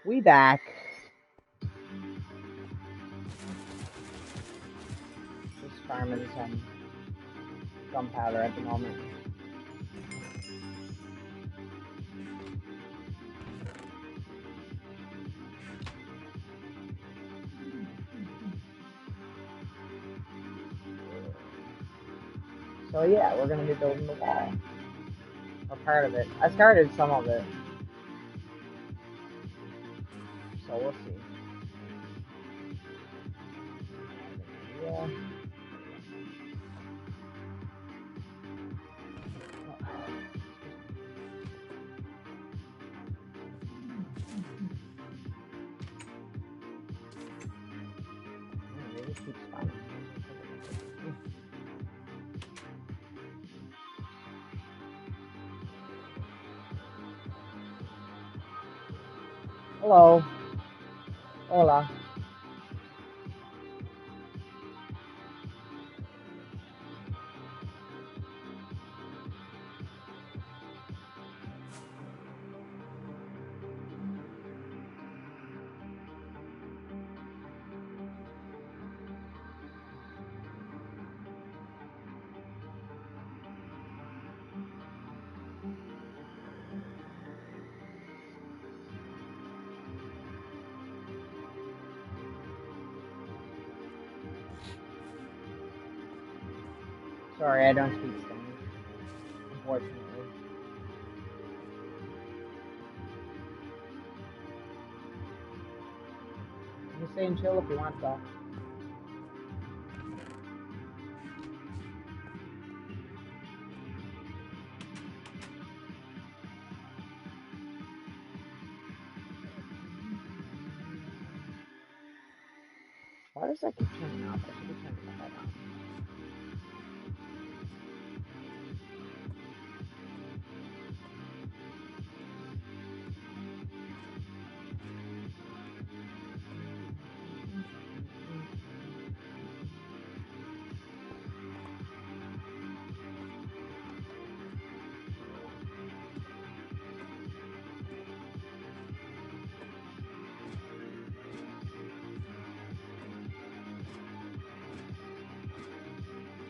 We back. Just farming some gunpowder at the moment. So yeah, we're gonna be building the wall. Or part of it. I started some of it. So we'll see. Yeah. Maybe keeps fine. Hello. Hola. Sorry, I don't speak Spanish, unfortunately. You can stay and chill if you want, though. Why does that keep turning off? I should be turning that on.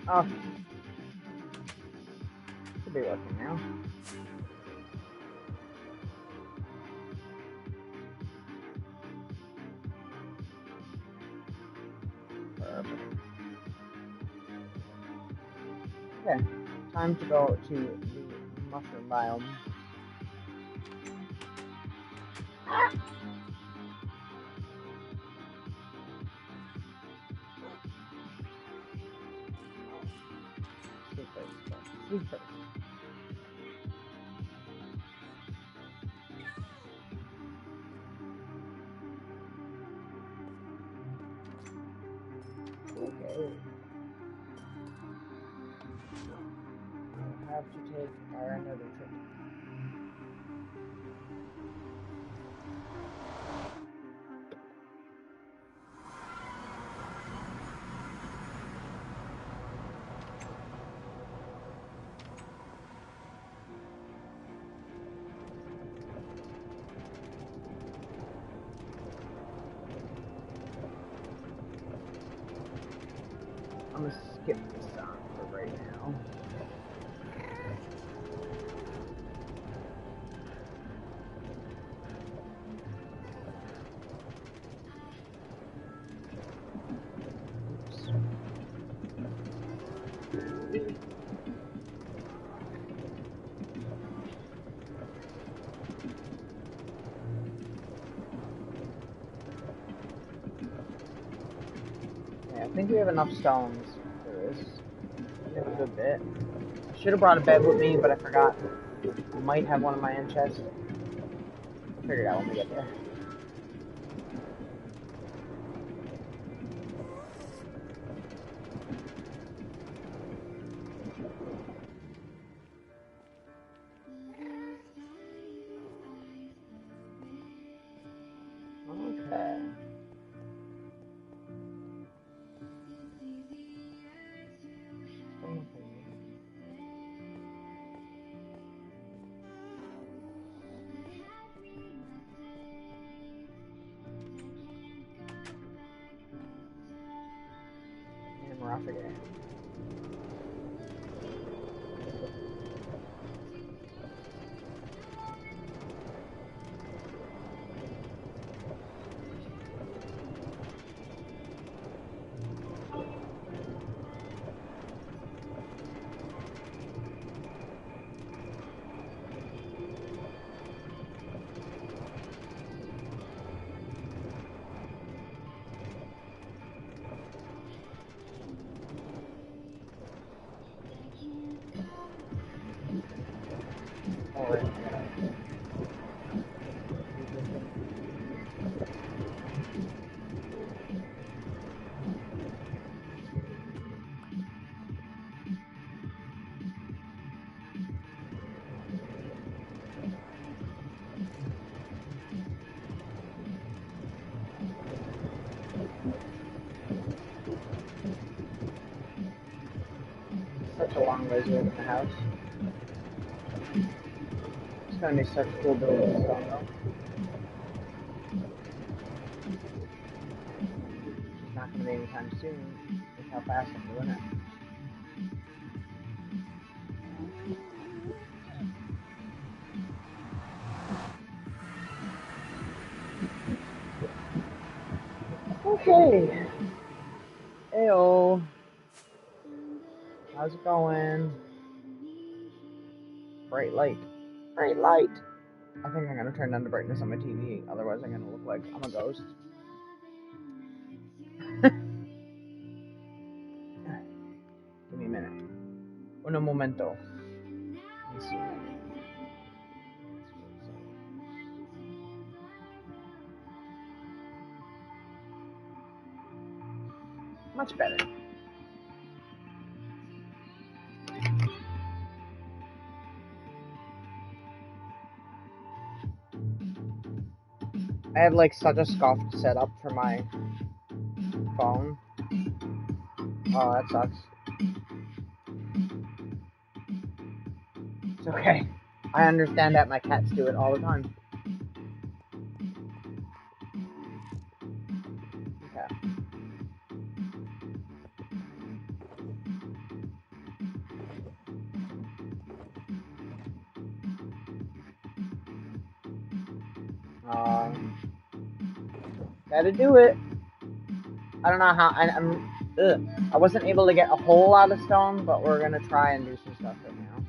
Oh. Should be working now. Perfect. Okay, time to go to the mushroom biome. Sleep first. Sleep first. Okay. I'll have to take another trip. I'm gonna skip this song for right now. Yeah, I think we have enough stones for this. We have a good bit. I should have brought a bed with me, but I forgot. I might have one in my end chest. I'll figure it out when we get there. Okay. roughing it. Such a long ways away from the house. It's gonna be such cool buildings going on. It's not gonna be anytime soon with how fast I'm doing it. Okay. Heyo. How's it going? Bright light. Bright light. I think I'm gonna turn down the brightness on my TV, otherwise I'm gonna look like I'm a ghost. Give me a minute. Un momento. Let me see. Much better. I have like such a scuffed setup for my phone. Oh, that sucks. It's okay. I understand that my cats do it all the time. Okay. Gotta do it. I don't know how. I wasn't able to get a whole lot of stone, but we're gonna try and do some stuff right now.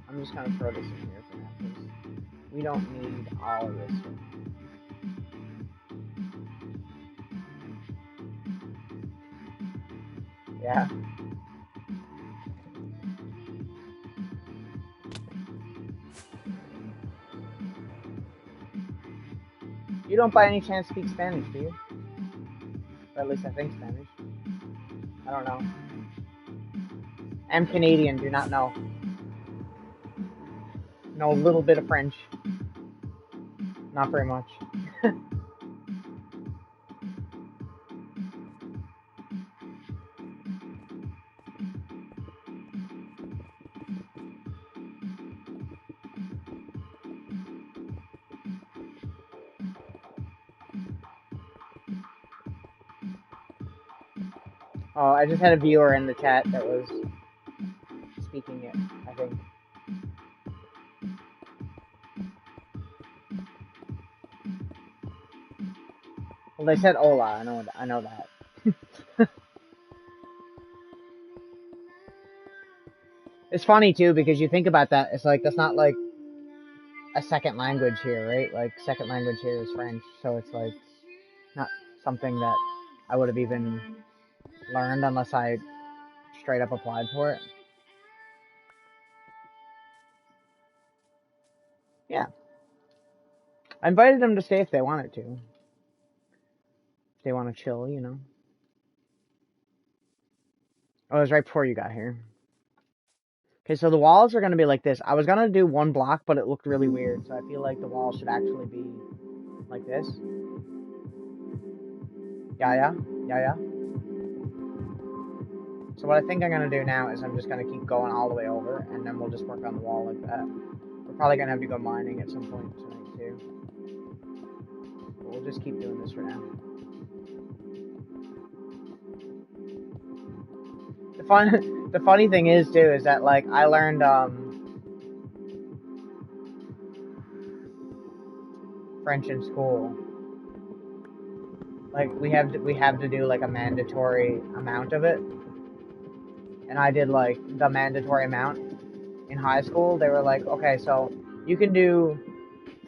I'm just gonna throw this in here for now, because we don't need all of this. Yeah. You don't by any chance speak Spanish, do you? Or at least I think Spanish. I don't know. I'm Canadian, do not know. Know a little bit of French. Not very much. Oh, I just had a viewer in the chat that was speaking it, I think. Well, they said hola, I know that. It's funny too, because you think about that, it's like, that's not like a second language here, right? Like, second language here is French, so it's like, not something that I would have even learned unless I straight up applied for it. Yeah. I invited them to stay if they wanted to. If they want to chill, you know. Oh, it was right before you got here. Okay, so the walls are going to be like this. I was going to do one block, but it looked really weird, so I feel like the walls should actually be like this. Yeah. So what I think I'm going to do now is I'm just going to keep going all the way over, and then we'll just work on the wall like that. We're probably going to have to go mining at some point tonight, too. But we'll just keep doing this for now. the funny thing is too is that like I learned French in school. Like we have to do like a mandatory amount of it, and I did like the mandatory amount in high school. They were like, okay, so you can do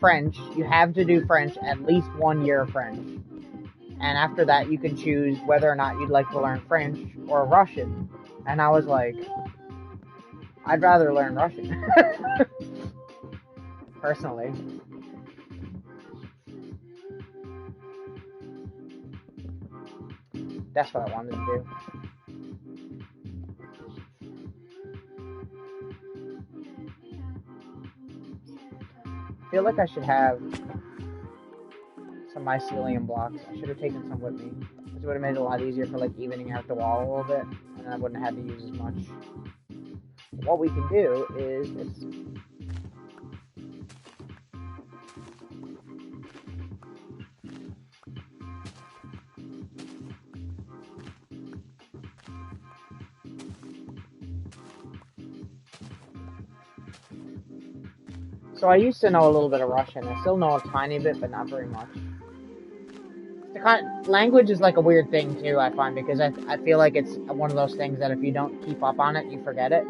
French. You have to do French at least 1 year of French, and after that you can choose whether or not you'd like to learn French or Russian. And I was like, I'd rather learn Russian. Personally. That's what I wanted to do. I feel like I should have some mycelium blocks. I should have taken some with me. This would have made it a lot easier for like evening out the wall a little bit, and then I wouldn't have had to use as much. What we can do is this. So I used to know a little bit of Russian. I still know a tiny bit, but not very much. Language is like a weird thing too, I find, because I feel like it's one of those things that if you don't keep up on it, you forget it.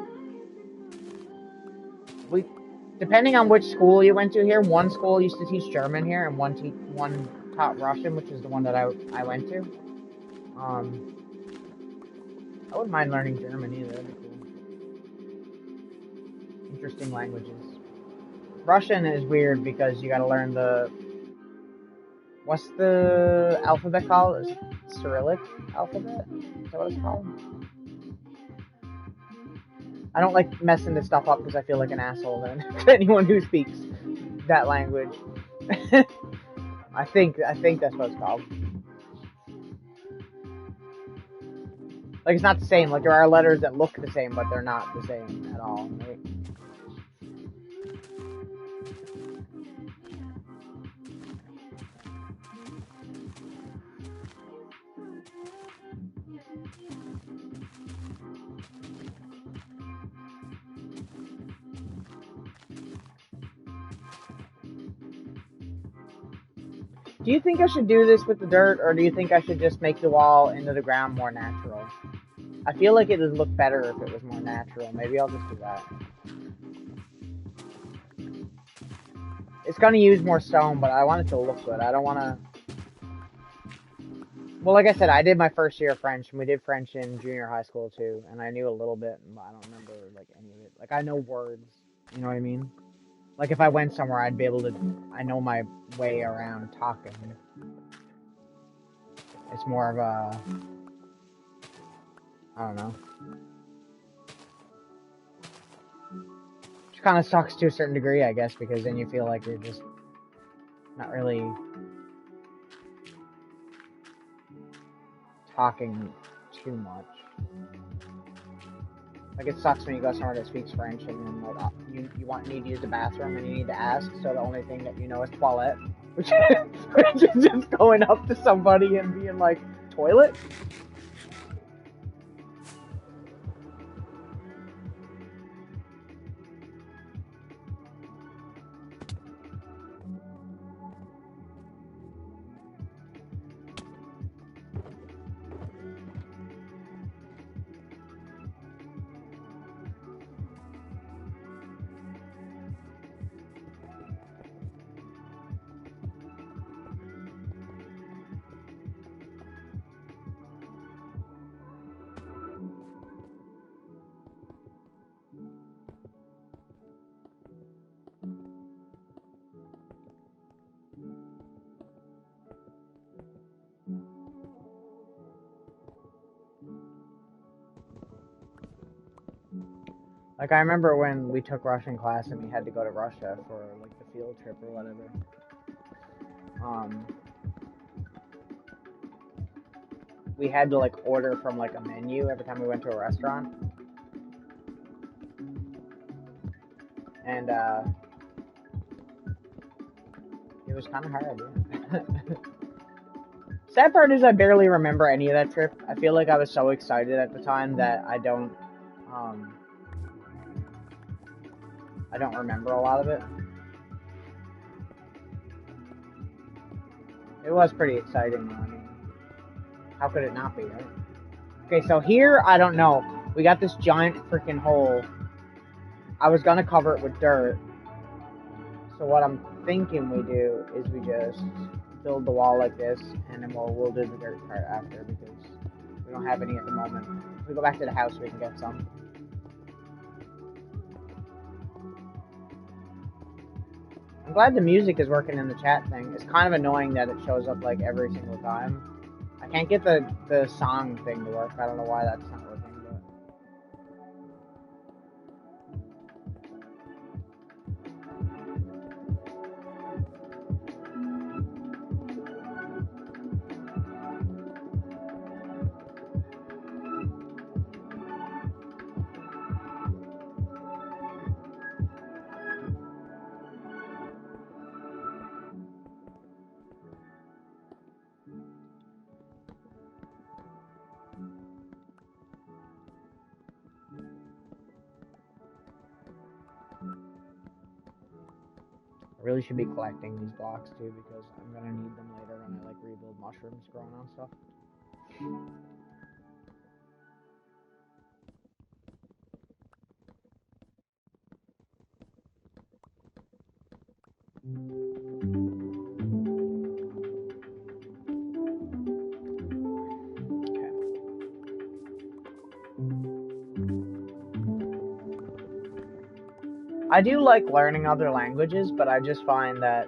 Depending on which school you went to here, one school used to teach German here, and one taught Russian, which is the one that I went to. I wouldn't mind learning German either. That'd be cool. Interesting languages. Russian is weird because you gotta learn what's the alphabet called? Is it Cyrillic alphabet? Is that what it's called? I don't like messing this stuff up because I feel like an asshole then to anyone who speaks that language. I think that's what it's called. Like, it's not the same. Like, there are letters that look the same, but they're not the same at all, right? Do you think I should do this with the dirt, or do you think I should just make the wall into the ground more natural? I feel like it would look better if it was more natural. Maybe I'll just do that. It's gonna use more stone, but I want it to look good. I don't want to... Well, like I said, I did my first year of French, and we did French in junior high school too, and I knew a little bit, but I don't remember like any of it. Like, I know words, you know what I mean? Like, if I went somewhere, I'd be able to... I know my way around talking. It's more of a... I don't know. Which kind of sucks to a certain degree, I guess, because then you feel like you're just not really talking too much. Like, it sucks when you go somewhere that speaks French and then like you need to use the bathroom and you need to ask, so the only thing that you know is toilette, which is just going up to somebody and being like, toilet? Like, I remember when we took Russian class and we had to go to Russia for, like, the field trip or whatever. We had to, like, order from, like, a menu every time we went to a restaurant. And, it was kind of hard, yeah. Sad part is I barely remember any of that trip. I feel like I was so excited at the time that I don't remember a lot of it. It was pretty exciting, though. I mean, how could it not be, right? Okay, so here, I don't know. We got this giant freaking hole. I was gonna cover it with dirt. So what I'm thinking we do is we just build the wall like this, and then we'll do the dirt part after, because we don't have any at the moment. If we go back to the house, we can get some. I'm glad the music is working in the chat thing. It's kind of annoying that it shows up like every single time. I can't get the song thing to work. I don't know why that's not working, but... I really should be collecting these blocks too, because I'm gonna need them later when I like rebuild mushrooms growing on stuff. I do like learning other languages, but I just find that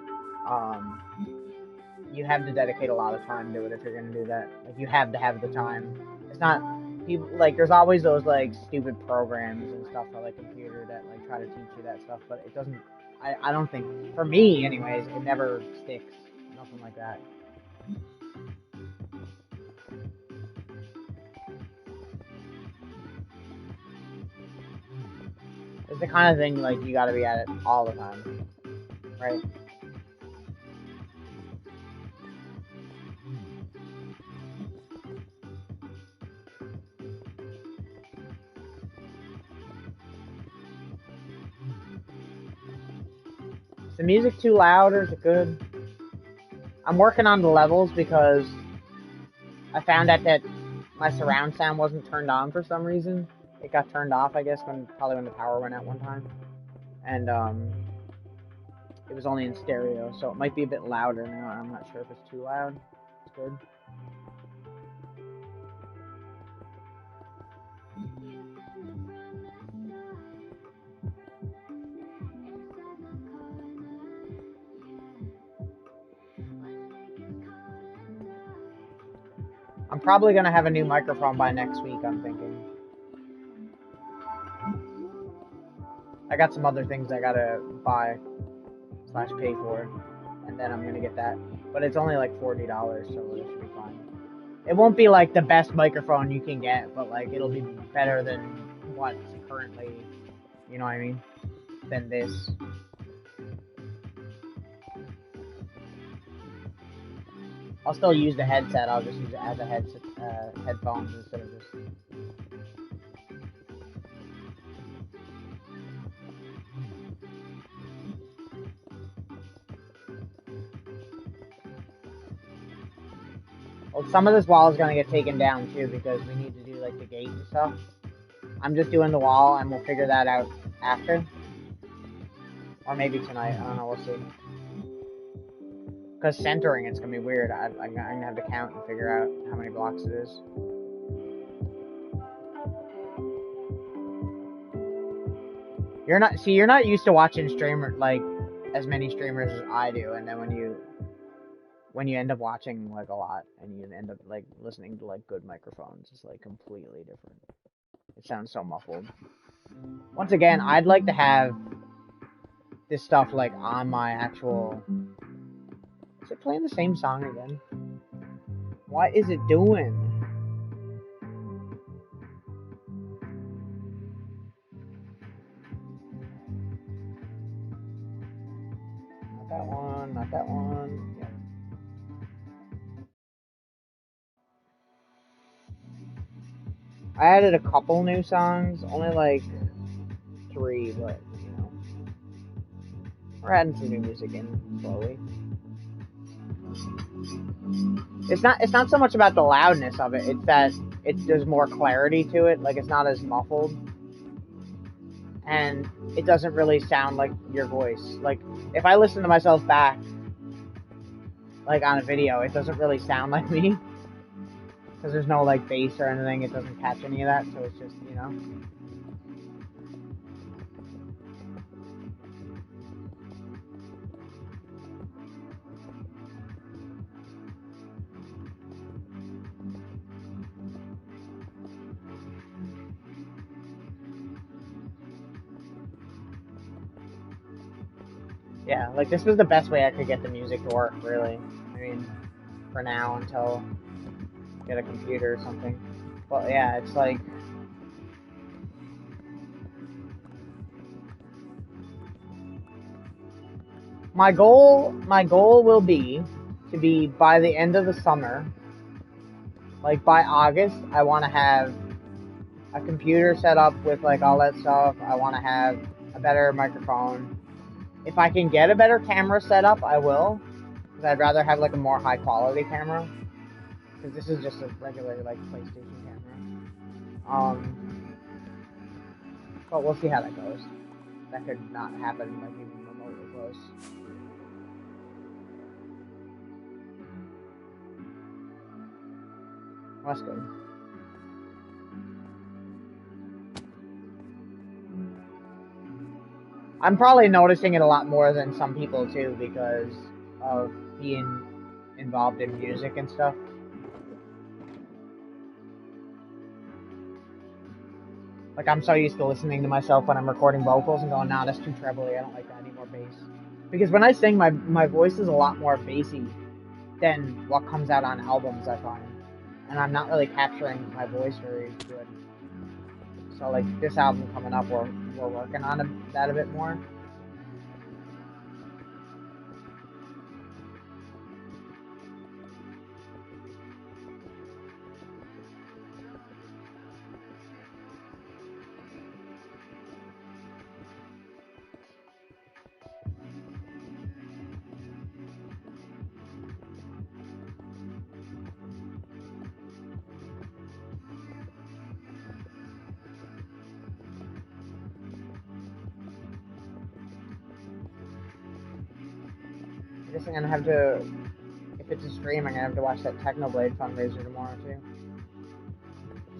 you have to dedicate a lot of time to it if you're gonna do that. Like, you have to have the time. It's not people like, there's always those like stupid programs and stuff on the computer that like try to teach you that stuff, but it doesn't. I don't think, for me anyways, it never sticks. Nothing like that. It's the kind of thing like you gotta be at it all the time, right? Is the music too loud or is it good? I'm working on the levels because I found out that my surround sound wasn't turned on for some reason. It got turned off, I guess, probably when the power went out one time. And it was only in stereo, so it might be a bit louder now. I'm not sure if it's too loud. It's good. I'm probably gonna have a new microphone by next week, I'm thinking. I got some other things I gotta buy / pay for, and then I'm gonna get that. But it's only like $40, so it should be fine. It won't be like the best microphone you can get, but like it'll be better than what's currently, you know what I mean, than this. I'll still use the headset. I'll just use it as a headset, headphones instead of just. Well, some of this wall is gonna get taken down too because we need to do like the gate and stuff. I'm just doing the wall, and we'll figure that out after, or maybe tonight. I don't know. We'll see. Because centering, it's gonna be weird. I'm gonna have to count and figure out how many blocks it is. You're not used to watching like as many streamers as I do, and then when you end up watching like a lot and you end up like listening to like good microphones, it's like completely different. It sounds so muffled. Once again, I'd like to have this stuff like on my actual. Is it playing the same song again? What is it doing? Not that one, not that one. Yeah. I added a couple new songs, only like 3, but you know, we're adding some new music in slowly. It's not so much about the loudness of it. It's that there's more clarity to it. Like it's not as muffled, and it doesn't really sound like your voice. Like if I listen to myself back, like on a video, it doesn't really sound like me. Because there's no like bass or anything, it doesn't catch any of that, so it's just, you know. Yeah, like this was the best way I could get the music to work, really. I mean, for now, until I get a computer or something. But yeah, it's like... My goal will be to be, by the end of the summer, like by August, I want to have a computer set up with like all that stuff. I want to have a better microphone. If I can get a better camera set up, I will. Because I'd rather have like a more high quality camera. Because this is just a regular like PlayStation camera. But we'll see how that goes. That could not happen like even remotely close. Well, that's good. I'm probably noticing it a lot more than some people too because of being involved in music and stuff. Like I'm so used to listening to myself when I'm recording vocals and going, nah, that's too trebly, I don't like that, I need more bass. Because when I sing, my voice is a lot more bassy than what comes out on albums, I find. And I'm not really capturing my voice very good. So like this album coming up, we're working on that a bit more. I guess I'm gonna have to, if it's a stream, I'm gonna have to watch that Technoblade fundraiser tomorrow too.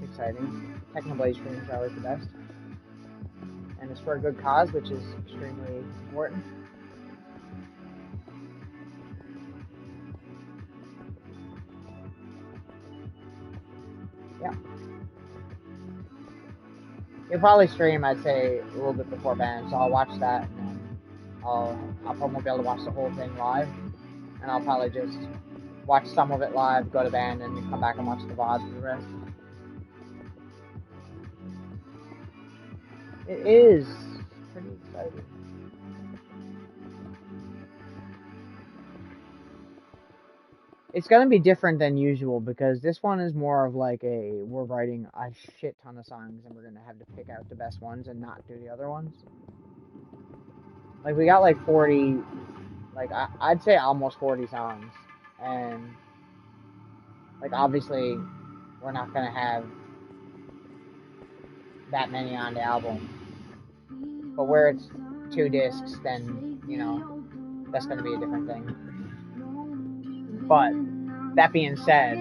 It's exciting. Technoblade streams are always the best. And it's for a good cause, which is extremely important. Yeah. You'll probably stream, I'd say, a little bit before band, so I'll watch that, and then I'll probably won't be able to watch the whole thing live, and I'll probably just watch some of it live, go to band, and then come back and watch the VOD for the rest. It is pretty exciting. It's gonna be different than usual because this one is more of like we're writing a shit ton of songs and we're gonna have to pick out the best ones and not do the other ones. Like we got like 40, like I'd say almost 40 songs, and like obviously we're not gonna have that many on the album. But where it's 2 discs, then you know that's gonna be a different thing. But that being said,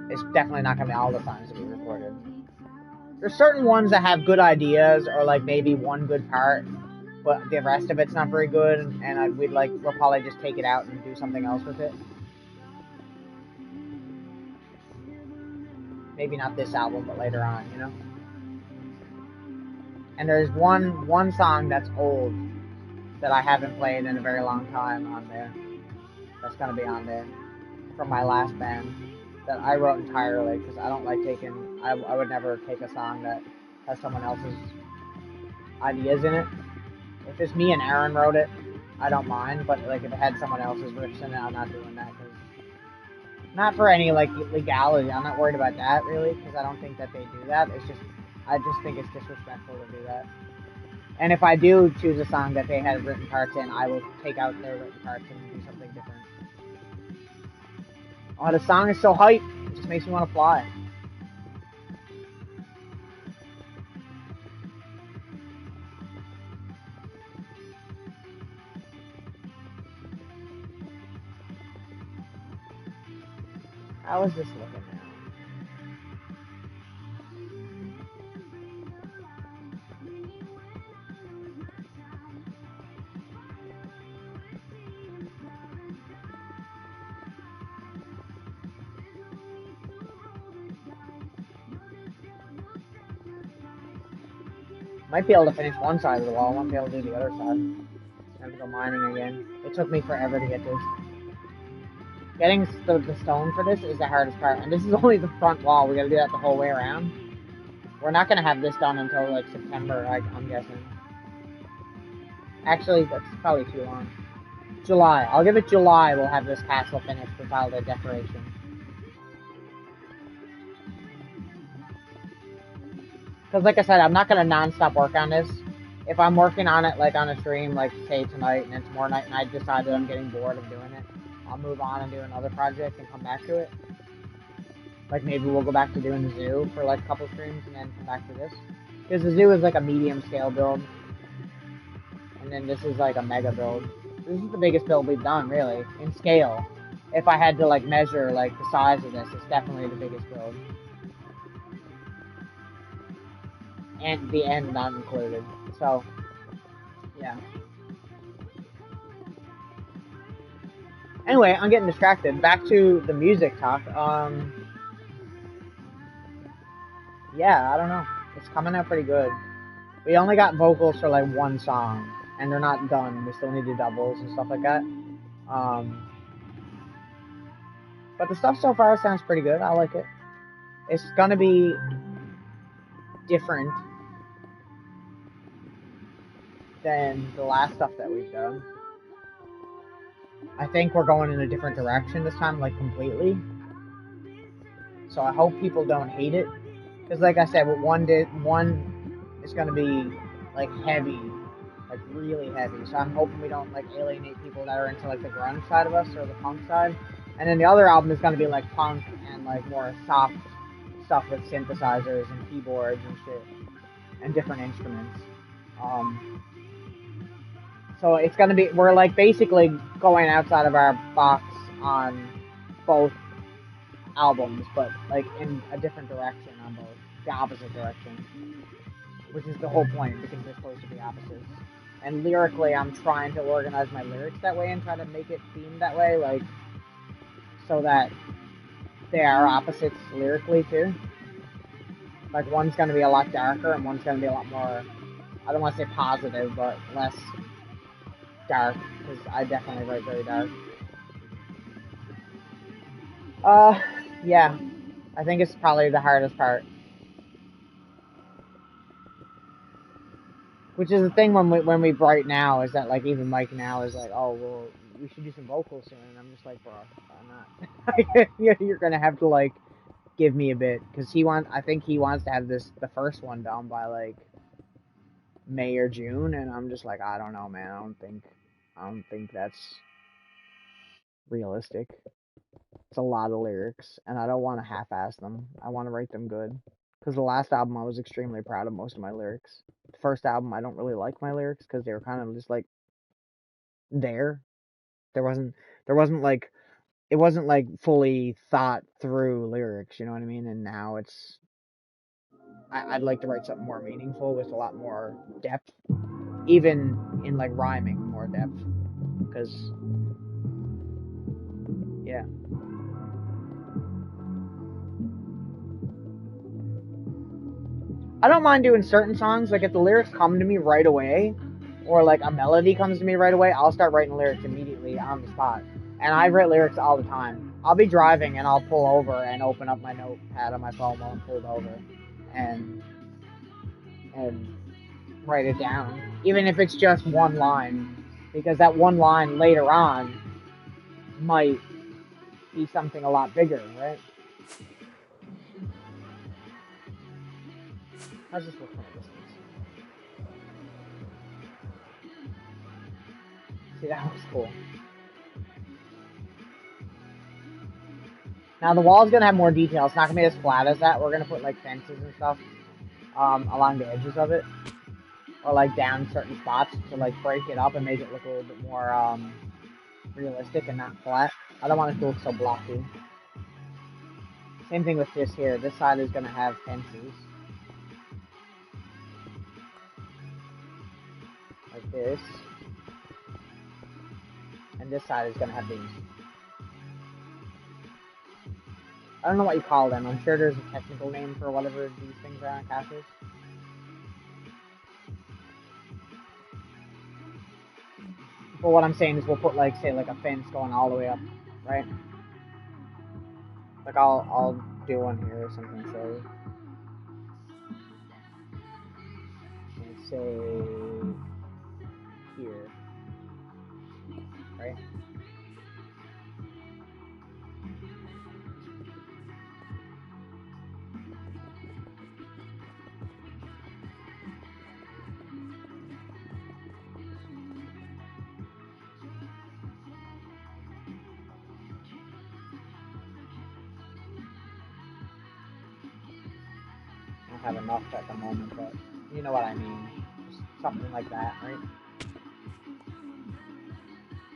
it's definitely not gonna be all the songs that we recorded. There's certain ones that have good ideas or like maybe one good part, but the rest of it's not very good, and we'll probably just take it out and do something else with it. Maybe not this album, but later on, you know. And there's one song that's old that I haven't played in a very long time on there. That's gonna be on there from my last band that I wrote entirely because I don't like taking. I would never take a song that has someone else's ideas in it. If it's me and Aaron wrote it, I don't mind. But like if it had someone else's riffs in it, I'm not doing that because Not for any, like, legality. I'm not worried about that, really, because I don't think that they do that. It's just, I just think it's disrespectful to do that. And if I do choose a song that they had written parts in, I will take out their written parts and do something different. Oh, the song is so hype. It just makes me want to fly. How is this looking now? Might be able to finish one side of the wall. Won't be able to do the other side. I have to go mining again. It took me forever to get this. Getting the stone for this is the hardest part. And this is only the front wall. We gotta do that the whole way around. We're not gonna have this done until like September, I'm guessing. Actually, that's probably too long. July. I'll give it July. We'll have this castle finished with all the decoration. Because like I said, I'm not gonna non-stop work on this. If I'm working on it like on a stream, like say tonight and then tomorrow night, and I decide that I'm getting bored of doing it, I'll move on and do another project and come back to it. Like maybe we'll go back to doing the zoo for like a couple streams and then come back to this. Because the zoo is like a medium scale build. And then this is like a mega build. This is the biggest build we've done, really, in scale. If I had to like measure like the size of this, it's definitely the biggest build. And the end not included. So, yeah. Anyway, I'm getting distracted. Back to the music talk. Yeah, I don't know. It's coming out pretty good. We only got vocals for like one song, and they're not done. We still need to do doubles and stuff like that. But the stuff so far sounds pretty good. I like it. It's gonna be different than the last stuff that we've done. I think we're going in a different direction this time, like completely. So I hope people don't hate it. Because like I said, one is going to be like heavy, like really heavy. So I'm hoping we don't like alienate people that are into like the grunge side of us or the punk side. And then the other album is going to be like punk and like more soft stuff with synthesizers and keyboards and shit and different instruments. So it's going to be, we're like basically going outside of our box on both albums, but like in a different direction on both, the opposite direction, which is the whole point, because they're supposed to be opposites. And lyrically, I'm trying to organize my lyrics that way and try to make it themed that way, like, so that they are opposites lyrically too. Like one's going to be a lot darker and one's going to be a lot more, I don't want to say positive, but less dark, because I definitely write very dark. Yeah, I think it's probably the hardest part. Which is the thing when we write now, is that like even Mike now is like, oh well, we should do some vocals soon, and I'm just like, bro, I'm not. You're gonna have to like give me a bit, because I think he wants to have the first one done by like May or June, and I'm just like, I don't know, man. I don't think that's realistic. It's a lot of lyrics, and I don't want to half-ass them. I want to write them good. Because the last album, I was extremely proud of most of my lyrics. The first album, I don't really like my lyrics, because they were kind of just like there. There wasn't like, it wasn't like fully thought through lyrics, you know what I mean? And now it's, I'd like to write something more meaningful with a lot more depth, even in like rhyming, more depth. Because, yeah. I don't mind doing certain songs, like if the lyrics come to me right away, or like a melody comes to me right away, I'll start writing lyrics immediately on the spot. And I write lyrics all the time. I'll be driving and I'll pull over and open up my notepad on my phone while I'm pulled over and write it down. Even if it's just one line. Because that one line later on might be something a lot bigger, right? How's this look from a distance? See, that looks cool. Now the wall's gonna have more detail. It's not gonna be as flat as that. We're gonna put like fences and stuff along the edges of it, or like down certain spots to like break it up and make it look a little bit more realistic and not flat. I don't want it to look so blocky. Same thing with this here. This side is gonna have fences like this, and this side is gonna have these. I don't know what you call them. I'm sure there's a technical name for whatever these things are on castles. But what I'm saying is we'll put like, say, like a fence going all the way up, right? Like I'll do one here or something silly. Let's say here, right? I don't have enough at the moment, but you know what I mean. Just something like that, right?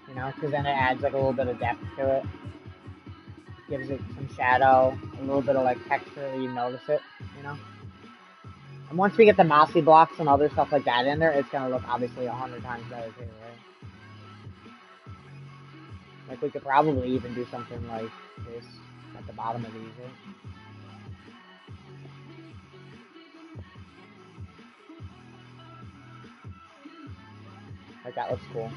You know, because then it adds like a little bit of depth to it. Gives it some shadow, a little bit of like texture that you notice it, you know? And once we get the mossy blocks and other stuff like that in there, it's gonna look obviously 100 times better too, right? Like we could probably even do something like this at the bottom of these, right? Like that looks cool.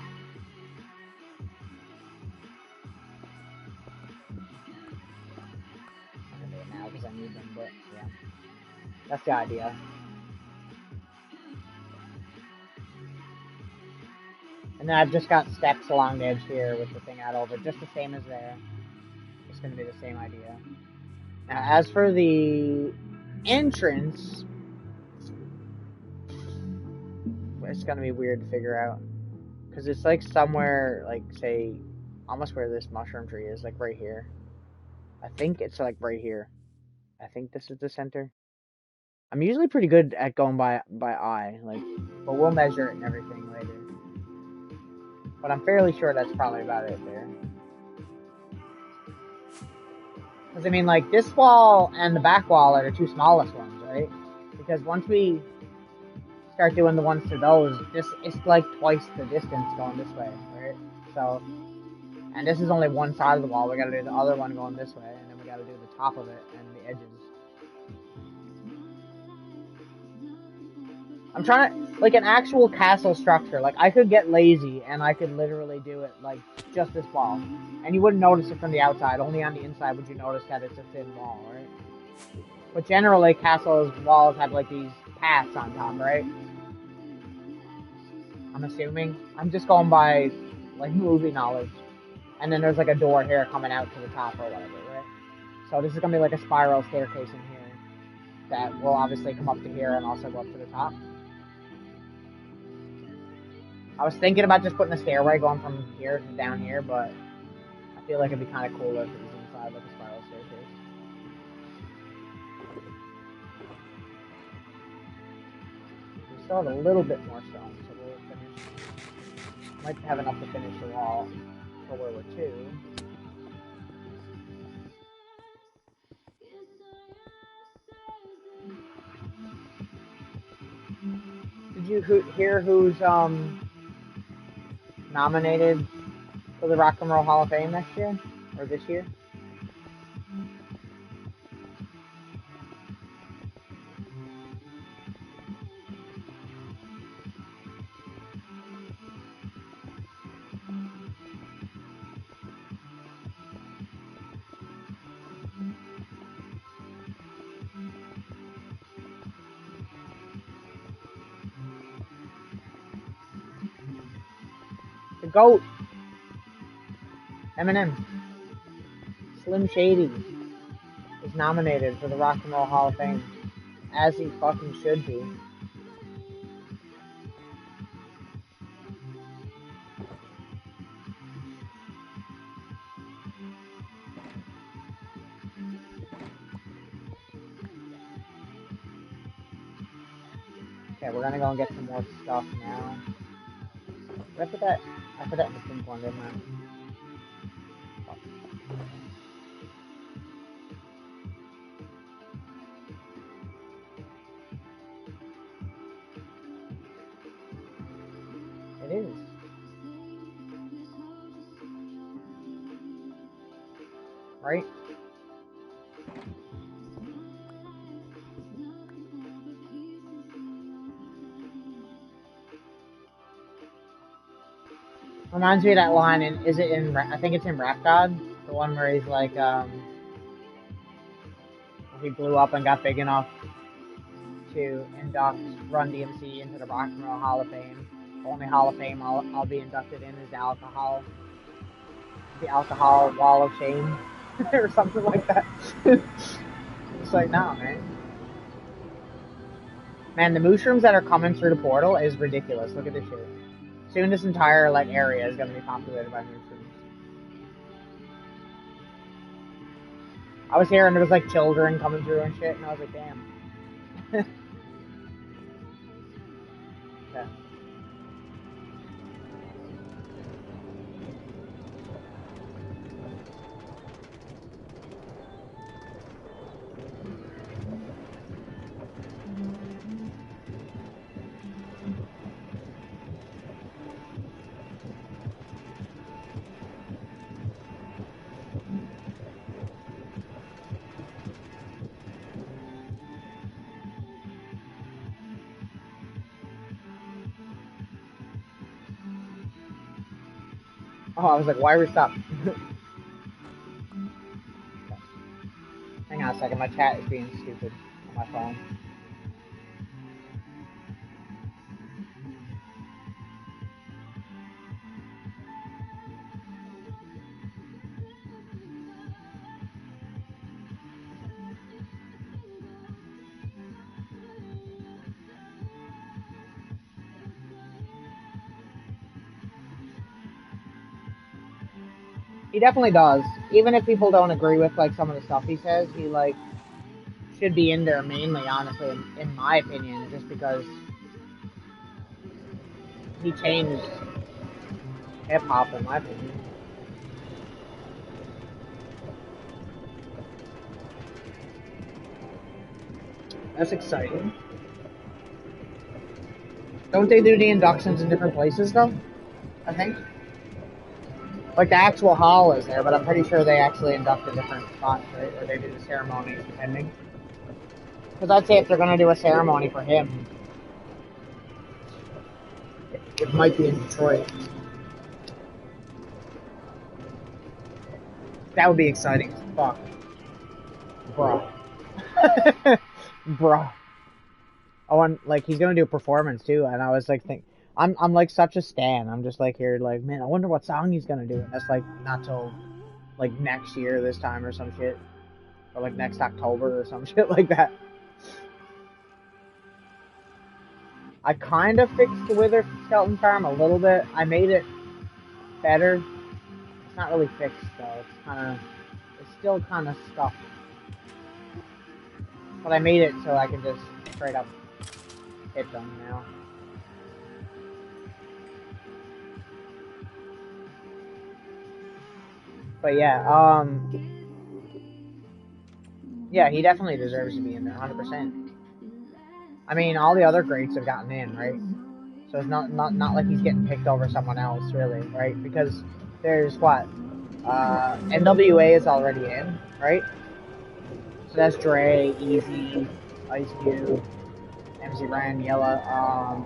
I'm gonna do it now because I need them, but yeah. That's the idea. And then I've just got steps along the edge here with the thing out over, just the same as there. It's gonna be the same idea. Now, as for the entrance, it's gonna be weird to figure out. Because it's like somewhere, like, say, almost where this mushroom tree is, like right here. I think it's like right here. I think this is the center. I'm usually pretty good at going by eye, like, but we'll measure it and everything later. But I'm fairly sure that's probably about it there. Because, I mean, like, this wall and the back wall are the two smallest ones, right? Because once we start doing the ones to those, it's like twice the distance going this way, right? So, and this is only one side of the wall. We gotta do the other one going this way, and then we gotta do the top of it and the edges. I'm trying to, like, an actual castle structure. Like, I could get lazy, and I could literally do it, like, just this wall. And you wouldn't notice it from the outside. Only on the inside would you notice that it's a thin wall, right? But generally, castles' walls have, like, these paths on top, right? I'm assuming. I'm just going by, like, movie knowledge. And then there's, like, a door here coming out to the top or whatever, right? So this is going to be, like, a spiral staircase in here that will obviously come up to here and also go up to the top. I was thinking about just putting a stairway going from here to down here, but I feel like it'd be kind of cooler if it was inside, like a spiral staircase. We still have a little bit more stone, so we'll finish. Might have enough to finish the wall for where we're two. Did you hear who's nominated for the Rock and Roll Hall of Fame next year? Or this year? The GOAT! Eminem. Slim Shady is nominated for the Rock and Roll Hall of Fame, as he fucking should be. Okay, we're gonna go and get some more stuff now. Did I put that? I put that in the pink one, didn't I? It is. Right? Reminds me of that line in, is it in, I think it's in Rap God? The one where he's like, he blew up and got big enough to induct Run DMC into the Rock and Roll Hall of Fame. The only Hall of Fame I'll be inducted in is the alcohol wall of shame, or something like that. It's like, nah, man. Man, the mushrooms that are coming through the portal is ridiculous. Look at this shit. Soon this entire, like, area is gonna be populated by mushrooms. I was here and there was, like, children coming through and shit, and I was like, damn. Okay. Oh, I was like, why are we stopped? Hang on a second, my chat is being stupid on my phone. He definitely does. Even if people don't agree with, like, some of the stuff he says, he, like, should be in there mainly, honestly, in my opinion, just because he changed hip-hop, in my opinion. That's exciting. Don't they do the inductions in different places, though? I think. Like, the actual hall is there, but I'm pretty sure they actually induct in different spots, right? Or they do the ceremonies, depending. Because I'd say if they're going to do a ceremony for him, it might be in Detroit. That would be exciting as fuck. Bro. Bro. I want, like, he's going to do a performance, too, and I was, like, I'm like such a stan. I'm just like here, like, man, I wonder what song he's gonna do. And that's like not till like next year this time or some shit, or like next October or some shit like that. I kind of fixed the Wither Skeleton Farm a little bit. I made it better. It's not really fixed though. It's still kind of stuffed. But I made it so I can just straight up hit them now. But yeah, yeah, he definitely deserves to be in there, 100%. I mean, all the other greats have gotten in, right? So it's not like he's getting picked over someone else, really, right? Because there's what? NWA is already in, right? So that's Dre, Easy, Ice Cube, MC Ren, Yella.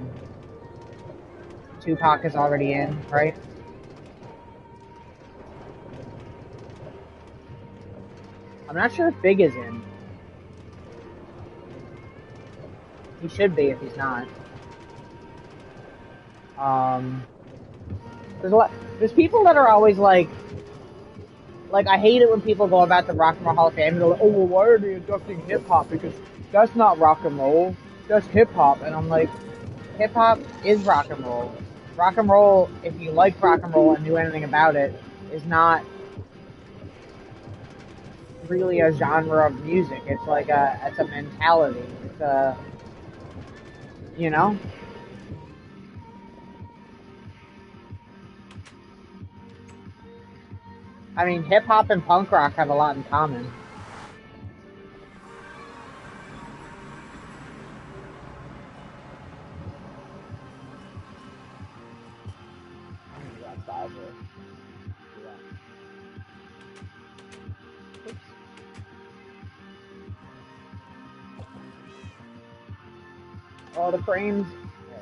Tupac is already in, right? I'm not sure if Big is in. He should be if he's not. There's people that are always like, like, I hate it when people go about the Rock and Roll Hall of Fame and they're like, oh, well, why are they inducting hip hop? Because that's not rock and roll. That's hip hop. And I'm like, hip hop is rock and roll. Rock and roll, if you like rock and roll and knew anything about it, is not really a genre of music. It's like it's a mentality. It's a, you know? I mean, hip hop and punk rock have a lot in common. Oh, the frames. There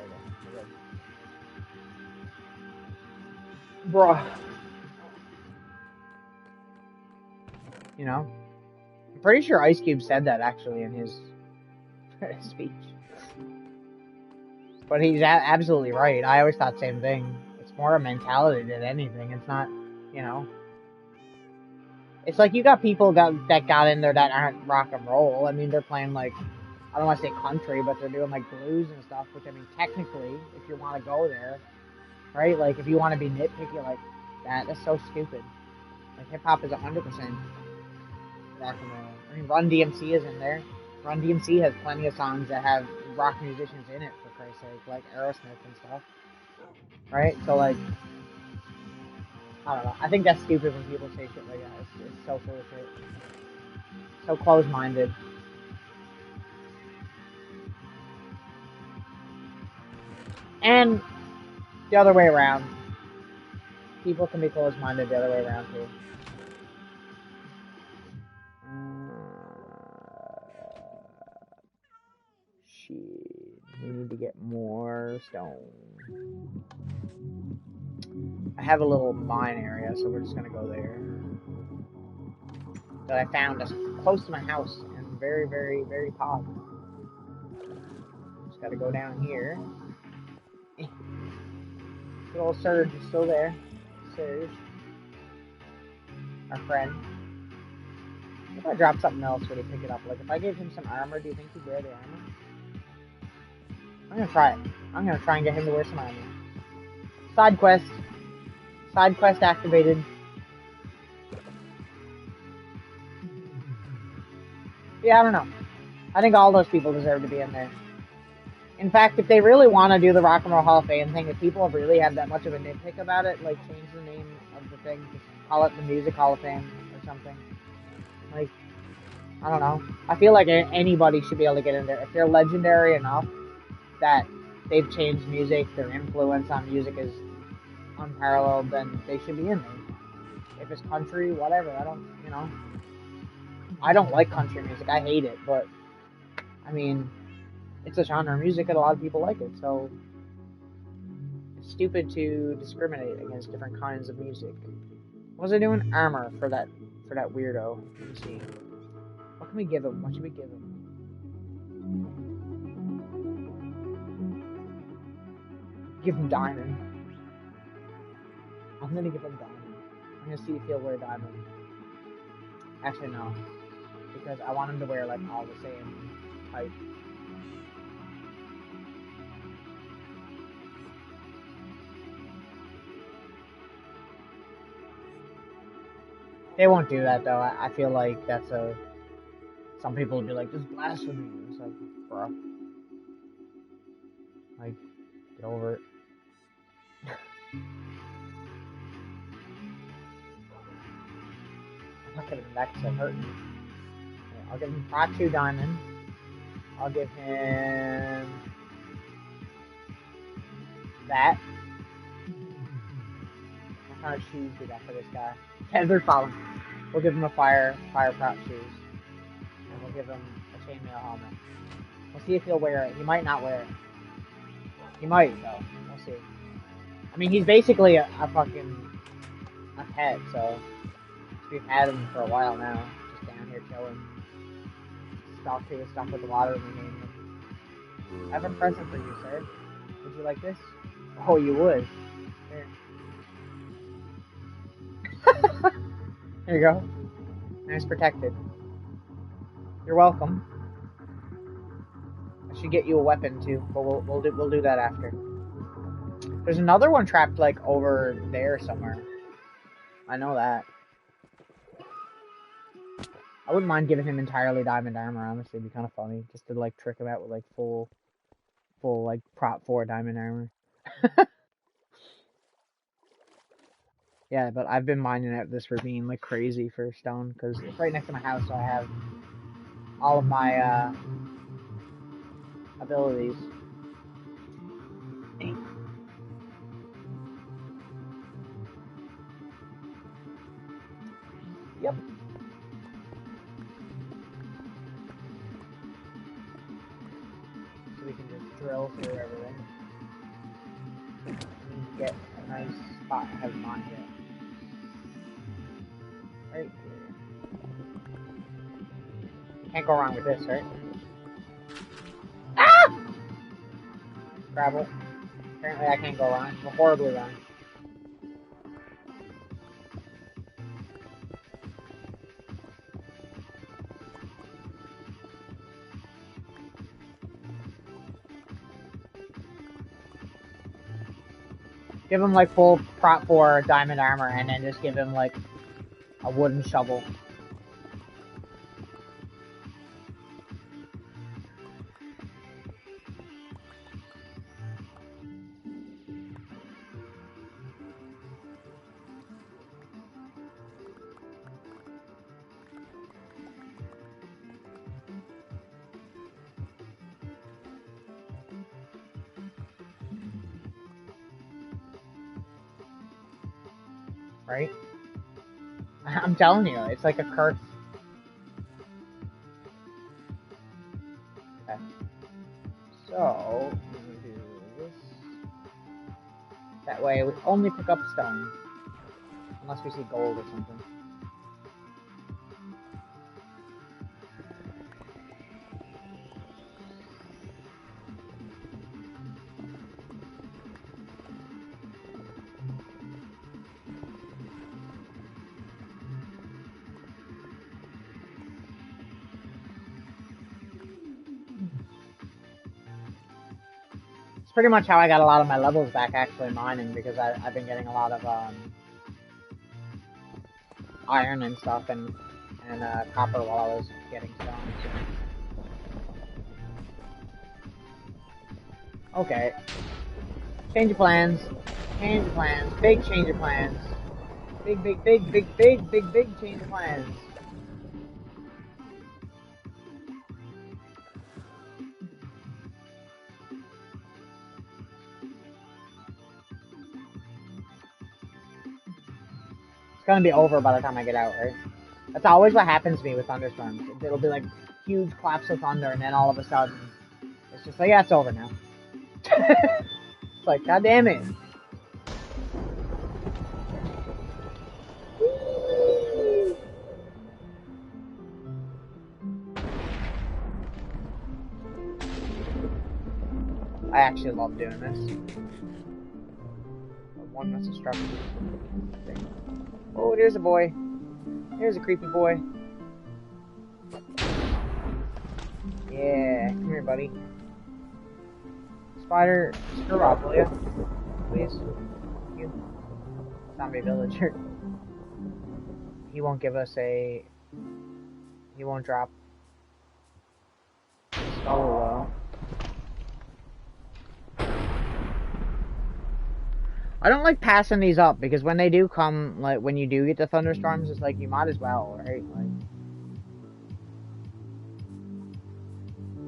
we go. Bruh. You know? I'm pretty sure Ice Cube said that actually in his speech. But he's absolutely right. I always thought the same thing. It's more a mentality than anything. It's not, you know. It's like you got people that got in there that aren't rock and roll. I mean, they're playing like, I don't want to say country, but they're doing like blues and stuff, which I mean, technically, if you want to go there, right? Like, if you want to be nitpicky like that, that's so stupid. Like, hip hop is 100% rock and roll. I mean, Run DMC is in there. Run DMC has plenty of songs that have rock musicians in it, for Christ's sake, like Aerosmith and stuff. Right? So, like, I don't know. I think that's stupid when people say shit like that. It's so full of shit. So close-minded. And the other way around. People can be close-minded the other way around, too. Shit. We need to get more stone. I have a little mine area, so we're just gonna go there. That I found that's close to my house and very, very, very pog. Just gotta go down here. Good old Surge is still there. Surge. Our friend. If I drop something else, would he pick it up? Like, if I gave him some armor, do you think he'd wear the armor? I'm gonna try it. I'm gonna try and get him to wear some armor. Side quest. Side quest activated. Yeah, I don't know. I think all those people deserve to be in there. In fact, if they really want to do the Rock and Roll Hall of Fame thing, if people really have that much of a nitpick about it, like, change the name of the thing, just call it the Music Hall of Fame or something. Like, I don't know. I feel like anybody should be able to get in there. If they're legendary enough that they've changed music, their influence on music is unparalleled, then they should be in there. If it's country, whatever, I don't, you know. I don't like country music. I hate it, but, I mean, it's a genre of music and a lot of people like it, so it's stupid to discriminate against different kinds of music. What was I doing? Armor for that weirdo. Let me see. What can we give him? What should we give him? Give him diamond. I'm gonna give him diamond. I'm gonna see if he'll wear diamond. Actually, no. Because I want him to wear, like, all the same type. They won't do that, though. I feel like that's a... Some people would be like, this is blasphemy. It's like, bro. Like, get over it. I'm not gonna be back because I'm hurting. Okay, I'll give him Part 2 diamond. I'll give him... that. What kind of shoes we got for this guy? Tethered falling. We'll give him a fire prop shoes. And we'll give him a chainmail helmet. We'll see if he'll wear it. He might not wear it. He might, though. We'll see. I mean, he's basically a fucking pet, so we've had him for a while now. Just down here chilling. Stalk to his stuff with the water and we named him. I have a present for you, sir. Would you like this? Oh, you would. Here. There you go. Nice protected. You're welcome. I should get you a weapon too, but we'll do that after. There's another one trapped like over there somewhere. I know that. I wouldn't mind giving him entirely diamond armor, honestly. It'd be kind of funny. Just to, like, trick him out with, like, full, like, prop 4 diamond armor. Yeah, but I've been mining out this ravine like crazy for stone, because it's right next to my house, so I have all of my, abilities. Yep. So we can just drill through everything. And get a nice spot to have mined it. Right here. Can't go wrong with this, right? Ah! Gravel. Apparently I can't go wrong. We're horribly wrong. Give him like full prop 4 diamond armor and then just give him like a wooden shovel. Right? I'm telling you, it's like a curse. Okay. So, I'm gonna do this. That way we only pick up stone. Unless we see gold or something. Pretty much how I got a lot of my levels back actually mining, because I've been getting a lot of iron and stuff and copper while I was getting stone. Okay. Change of plans. Change of plans. Big change of plans. Big change of plans. It's gonna be over by the time I get out, right? That's always what happens to me with thunderstorms. It'll be like huge claps of thunder, and then all of a sudden, it's just like, yeah, it's over now. It's like, god damn it. I actually love doing this. One must have struck me. Oh, there's a boy. There's a creepy boy. Yeah, come here, buddy. Spider, screw up, will ya? Please? You. Zombie villager. He won't give us a... He won't drop... Skull. I don't like passing these up, because when they do come, like, when you do get the thunderstorms, it's like, you might as well, right? Like,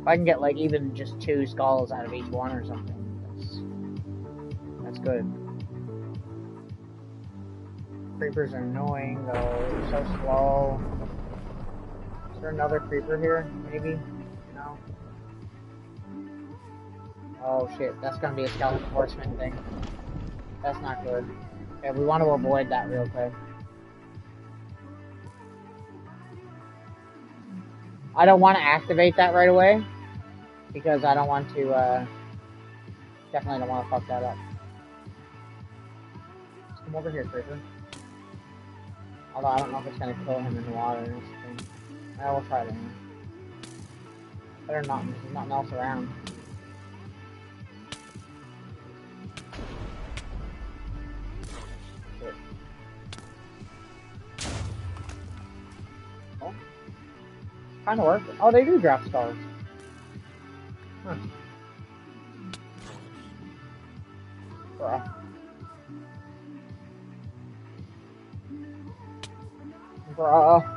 if I can get, like, even just 2 skulls out of each one or something, that's good. Creepers are annoying, though. They're so slow. Is there another creeper here, maybe? No? Oh, shit. That's gonna be a skeleton horseman thing. That's not good. Okay, we want to avoid that real quick. I don't want to activate that right away, because I don't want to, definitely don't want to fuck that up. Let's come over here, creeper. Although I don't know if it's gonna kill him in the water or anything. I will try it anyway. Better not, because there's nothing else around. Shit. Oh. Kinda worked. Oh, they do drop stars. Huh. Bruh. Bruh.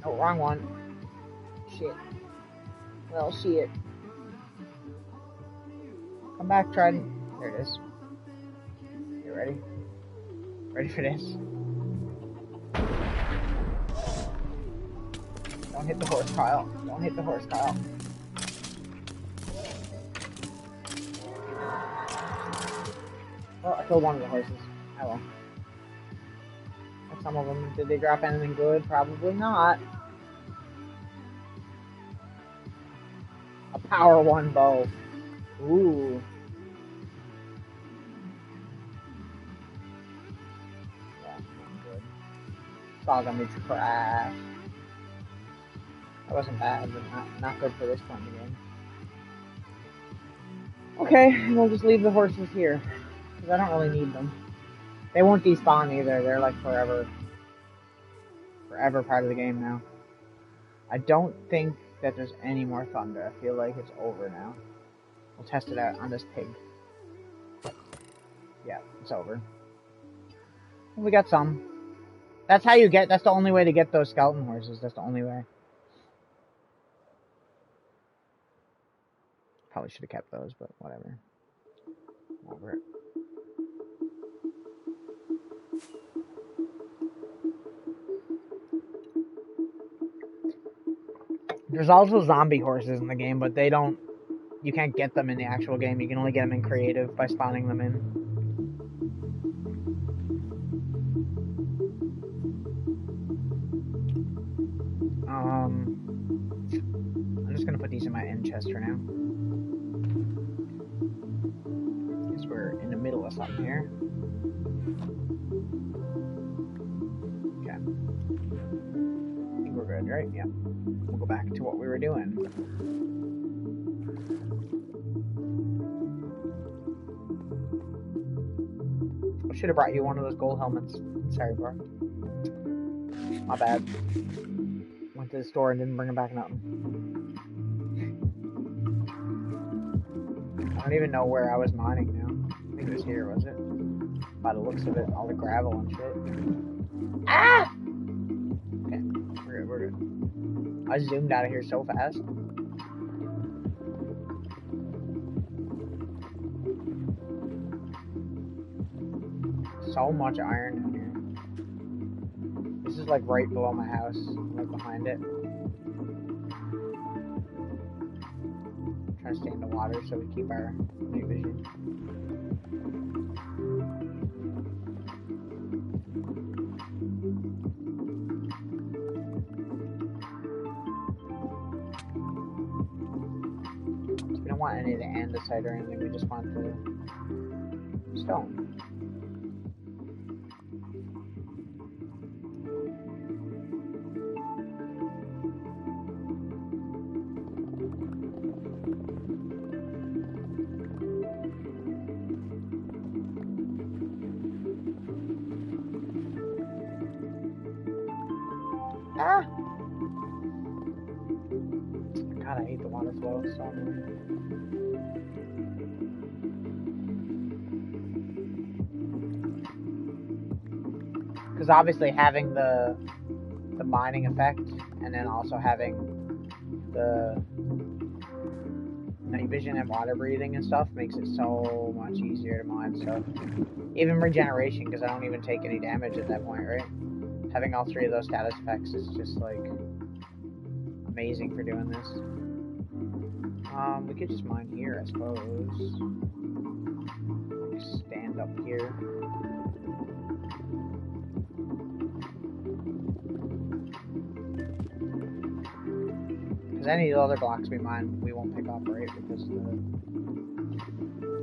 Oh, wrong one. Shit. Well, shit. Come back, Trident. There it is. You ready? Ready for this? Don't hit the horse, Kyle. Don't hit the horse, Kyle. Well, I killed one of the horses. Oh well. Some of them, did they drop anything good? Probably not. A power 1 bow. Ooh. Yeah, not good. It's all gonna be trash. That wasn't bad, but not good for this point in the game. Okay, we'll just leave the horses here. Because I don't really need them. They won't despawn either. They're like forever part of the game now. I don't think that there's any more thunder. I feel like it's over now. We'll test it out on this pig. Yeah, it's over. We got some. That's how you get, that's the only way to get those skeleton horses. That's the only way. Probably should have kept those, but whatever. Over it. There's also zombie horses in the game, but they don't... You can't get them in the actual game. You can only get them in creative by spawning them in. I'm just gonna put these in my end chest for now. Guess we're in the middle of something here. Okay. I think we're good, right? Yeah. We'll go back to what we were doing. I should have brought you one of those gold helmets. Sorry, bro. My bad. Went to the store and didn't bring back nothing. I don't even know where I was mining now. I think it was here, was it? By the looks of it, all the gravel and shit. Ah! Okay, we're good. I zoomed out of here so fast. So much iron in here. This is like right below my house, right behind it. I'm trying to stay in the water so we keep our night vision. So we don't want any of the andesite or anything, we just want the stone. Ah! God, I hate the water flow so much. Because obviously having the mining effect and then also having the night vision and water breathing and stuff makes it so much easier to mine stuff. Even regeneration, because I don't even take any damage at that point, right? Having all three of those status effects is just like amazing for doing this. We could just mine here, I suppose. Like stand up here. Because any of the other blocks we mine, we won't pick up, right?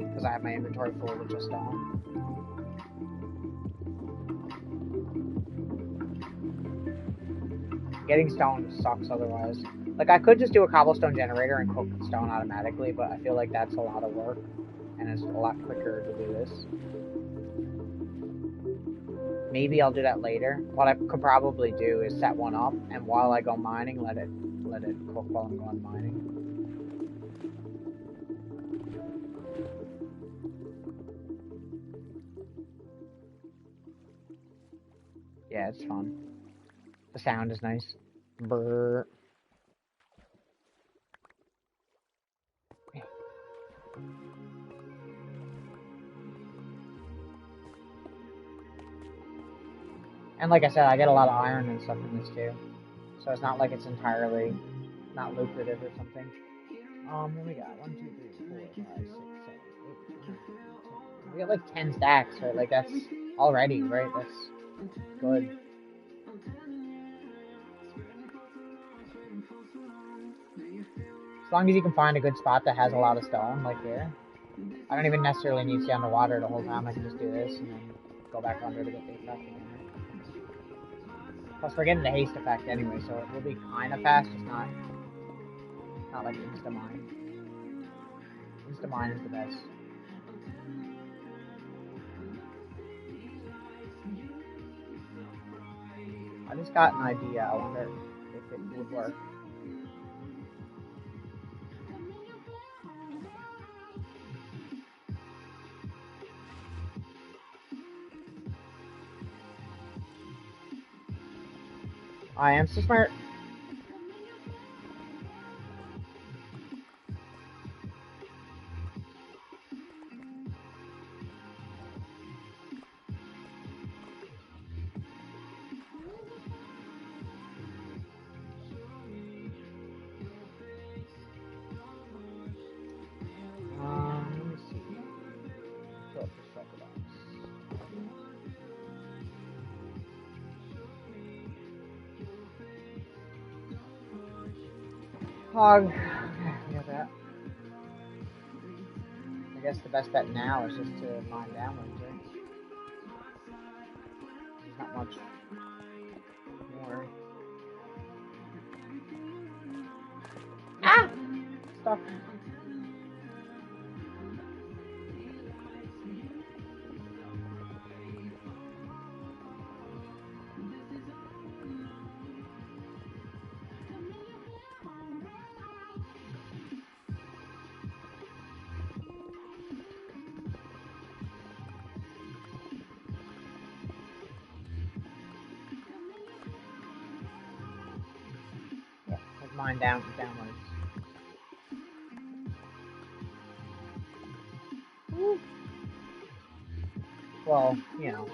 Because because I have my inventory full with just stone. Getting stone sucks otherwise. Like, I could just do a cobblestone generator and cook stone automatically, but I feel like that's a lot of work, and it's a lot quicker to do this. Maybe I'll do that later. What I could probably do is set one up, and while I go mining, let it cook while I'm going mining. Yeah, it's fun. The sound is nice. Brrr. And like I said, I get a lot of iron and stuff from this too. So it's not like it's entirely not lucrative or something. What do we got? 1, 2, 3, 4, 5, 6, 7, 8, 9, 10. We got like 10 stacks, right? Like that's already, right? That's good. As long as you can find a good spot that has a lot of stone, like here. I don't even necessarily need to stay underwater the whole time. I can just do this and then go back under to get bait back again. Plus, we're getting the haste effect anyway, so it will be kind of fast, just not like insta-mine. Insta-mine is the best. I just got an idea. I wonder if it would work. I am so smart. Let me see. Fill up this record box. Hog. Okay, we got that. I guess the best bet now is just to mine downwards, right? There's not much more. Ah! Stuck. Yeah, let's mine downwards. Woo. Well, you know,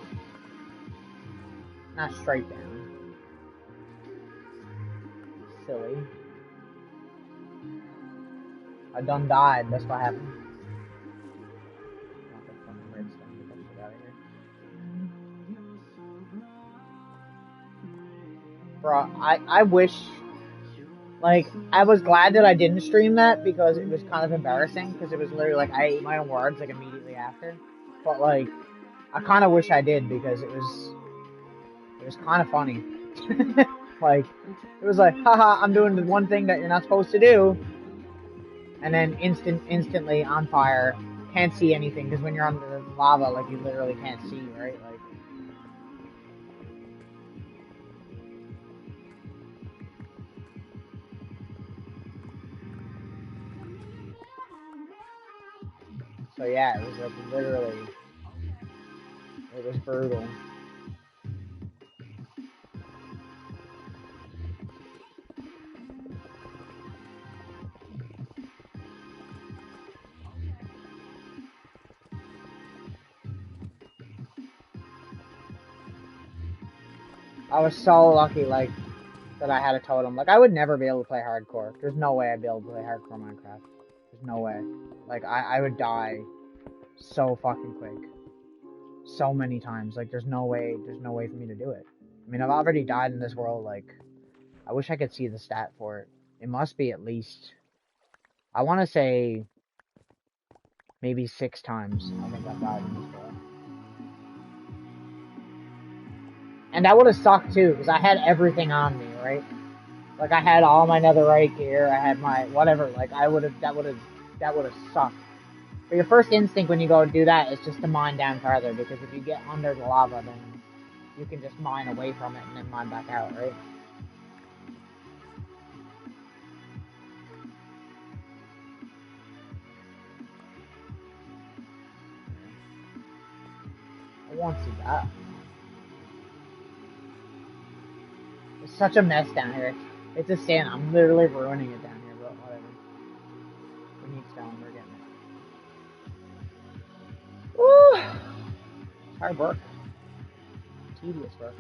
not straight down. Silly. I done died, that's what happened. Not that fucking redstone, get that shit out of here. Bro, I wish, like, I was glad that I didn't stream that because it was kind of embarrassing because it was literally like I ate my own words like immediately after. But like, I kind of wish I did because it was kind of funny. Like, it was like, haha, I'm doing the one thing that you're not supposed to do. And then instantly on fire, can't see anything because when you're under lava, like, you literally can't see, right? Like, so yeah, it was like literally, it was brutal. I was so lucky, like, that I had a totem. Like, I would never be able to play hardcore. There's no way I'd be able to play hardcore Minecraft. There's no way. Like, I would die so fucking quick. So many times. Like, there's no way for me to do it. I mean, I've already died in this world, like, I wish I could see the stat for it. It must be at least, I want to say maybe 6 times. I think I've died in this world. And that would have sucked too, because I had everything on me, right? Like I had all my netherite gear, I had my whatever. Like that would have sucked. But your first instinct when you go do that is just to mine down farther, because if you get under the lava, then you can just mine away from it and then mine back out, right? I want to see that. It's such a mess down here. It's a sin. I'm literally ruining it down here, but whatever. We need stone. We're getting it. Woo! It's hard work. Tedious work.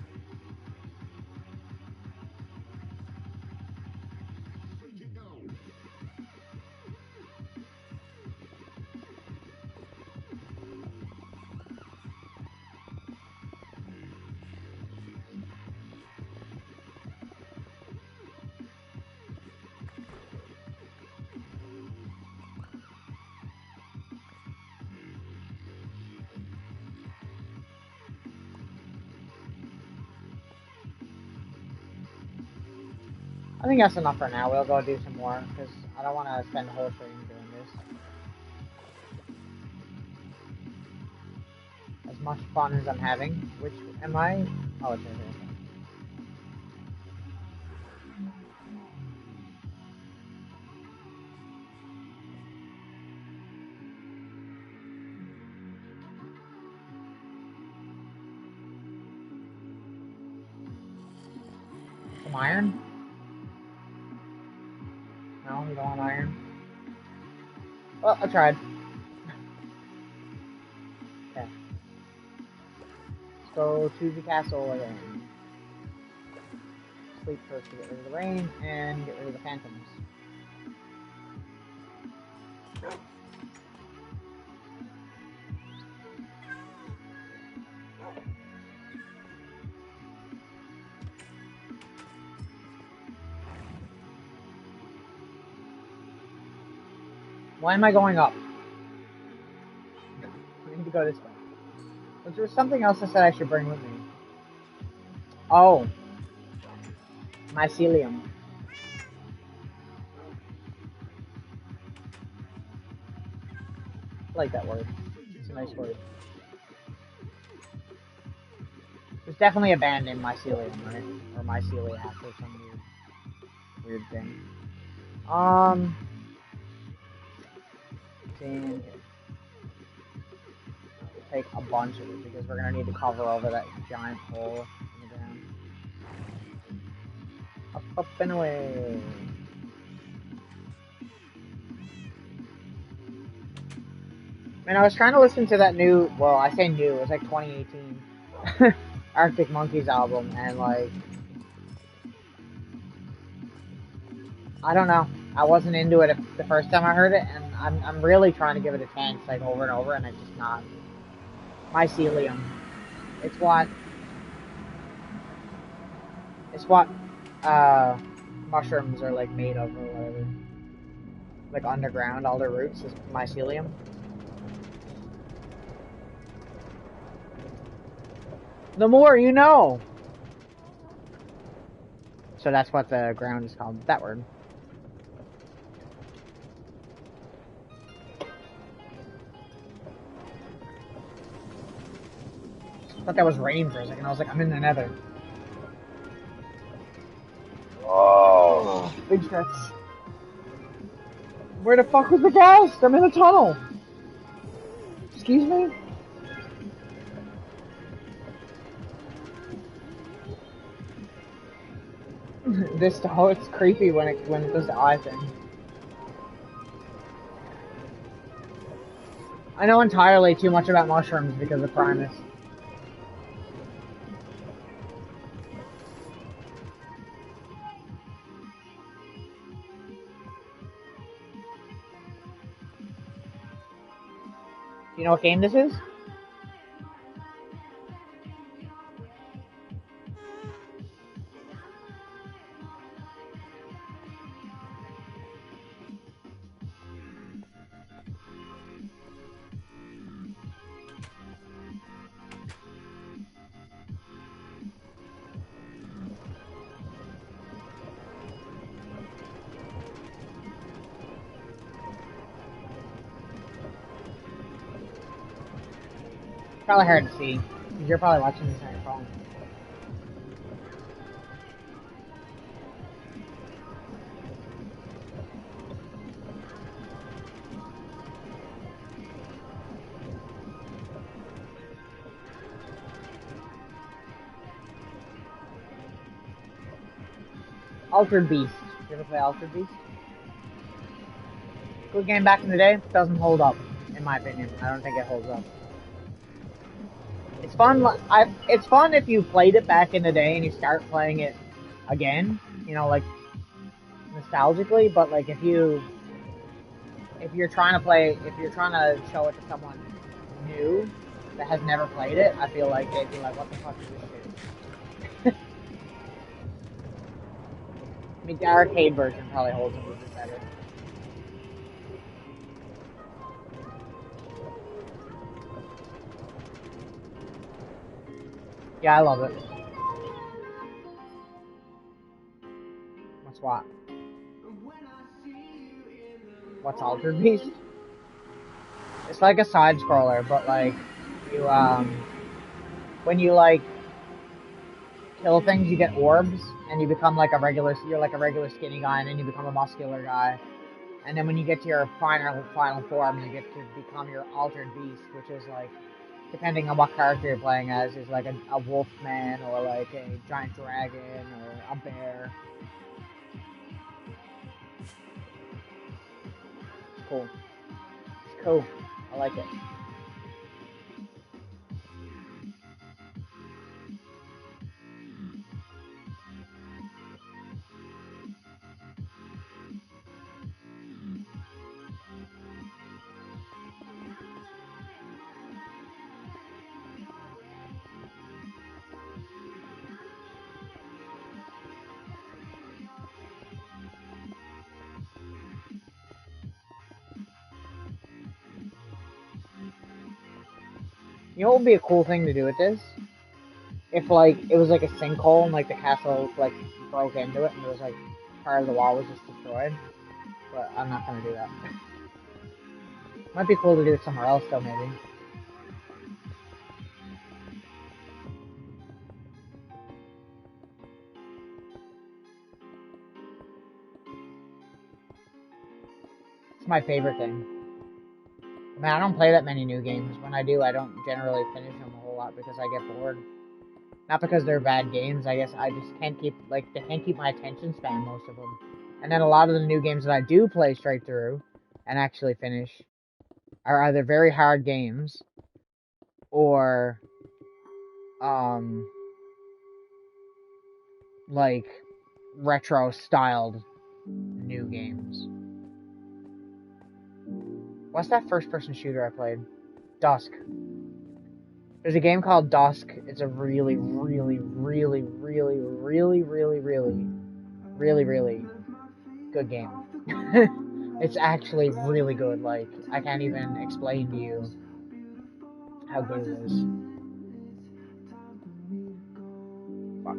I think that's enough for now. We'll go do some more, because I don't want to spend the whole stream doing this. As much fun as I'm having. Which, am I? Oh, it's right here. Some iron? No, you don't want iron? Well, I tried. Okay. Let's go to the castle again. Sleep first to get rid of the rain, and get rid of the phantoms. Why am I going up? I need to go this way. Was there something else I said I should bring with me? Oh. Mycelium. I like that word. It's a nice word. There's definitely a band named Mycelium, right? Or Myceliac or some weird thing. Take a bunch of it because we're gonna need to cover over that giant hole in the ground. Up and away. Man, I was trying to listen to that new, well, I say new, it was like 2018 Arctic Monkeys album, and like, I don't know, I wasn't into it the first time I heard it, and I'm really trying to give it a chance, like, over and over, and it's just not. Mycelium. It's what mushrooms are, like, made of, or whatever. Like, underground, all their roots is mycelium. The more you know! So that's what the ground is called. That word. I thought that was rain for a second. I was like, I'm in the nether. Oh, big stretch. Where the fuck was the gas? I'm in a tunnel. Excuse me? This tunnel, it's creepy when it does the eye thing. I know entirely too much about mushrooms because of Primus. Do you know what game this is? probably hard to see, because you're probably watching this on your phone. Altered Beast. You ever play Altered Beast? Good game back in the day. Doesn't hold up, in my opinion. I don't think it holds up. It's fun. It's fun if you played it back in the day and you start playing it again. You know, like nostalgically. But like if you're trying to show it to someone new that has never played it, I feel like they'd be like, "What the fuck is this shit?" I mean, the arcade version probably holds a little bit better. Yeah, I love it. What's what? What's Altered Beast? It's like a side scroller, but like you when you like kill things, you get orbs, and you become like you're like a regular skinny guy, and then you become a muscular guy. And then when you get to your final form, you get to become your Altered Beast, which is like, depending on what character you're playing as, is like a wolf man, or like a giant dragon, or a bear. It's cool. It's cool. I like it. You know what would be a cool thing to do with this? If like it was like a sinkhole and like the castle like broke into it and it was like part of the wall was just destroyed. But I'm not gonna do that. Might be cool to do it somewhere else though, maybe. It's my favorite thing. I mean, I don't play that many new games. When I do, I don't generally finish them a whole lot because I get bored. Not because they're bad games. I guess I just can't keep they can't keep my attention span, most of them. And then a lot of the new games that I do play straight through and actually finish are either very hard games or like retro styled new games. What's that first person shooter I played? Dusk. There's a game called Dusk. It's a really, really, really, really, really, really, really, really, really good game. It's actually really good. Like, I can't even explain to you how good it is. Fuck.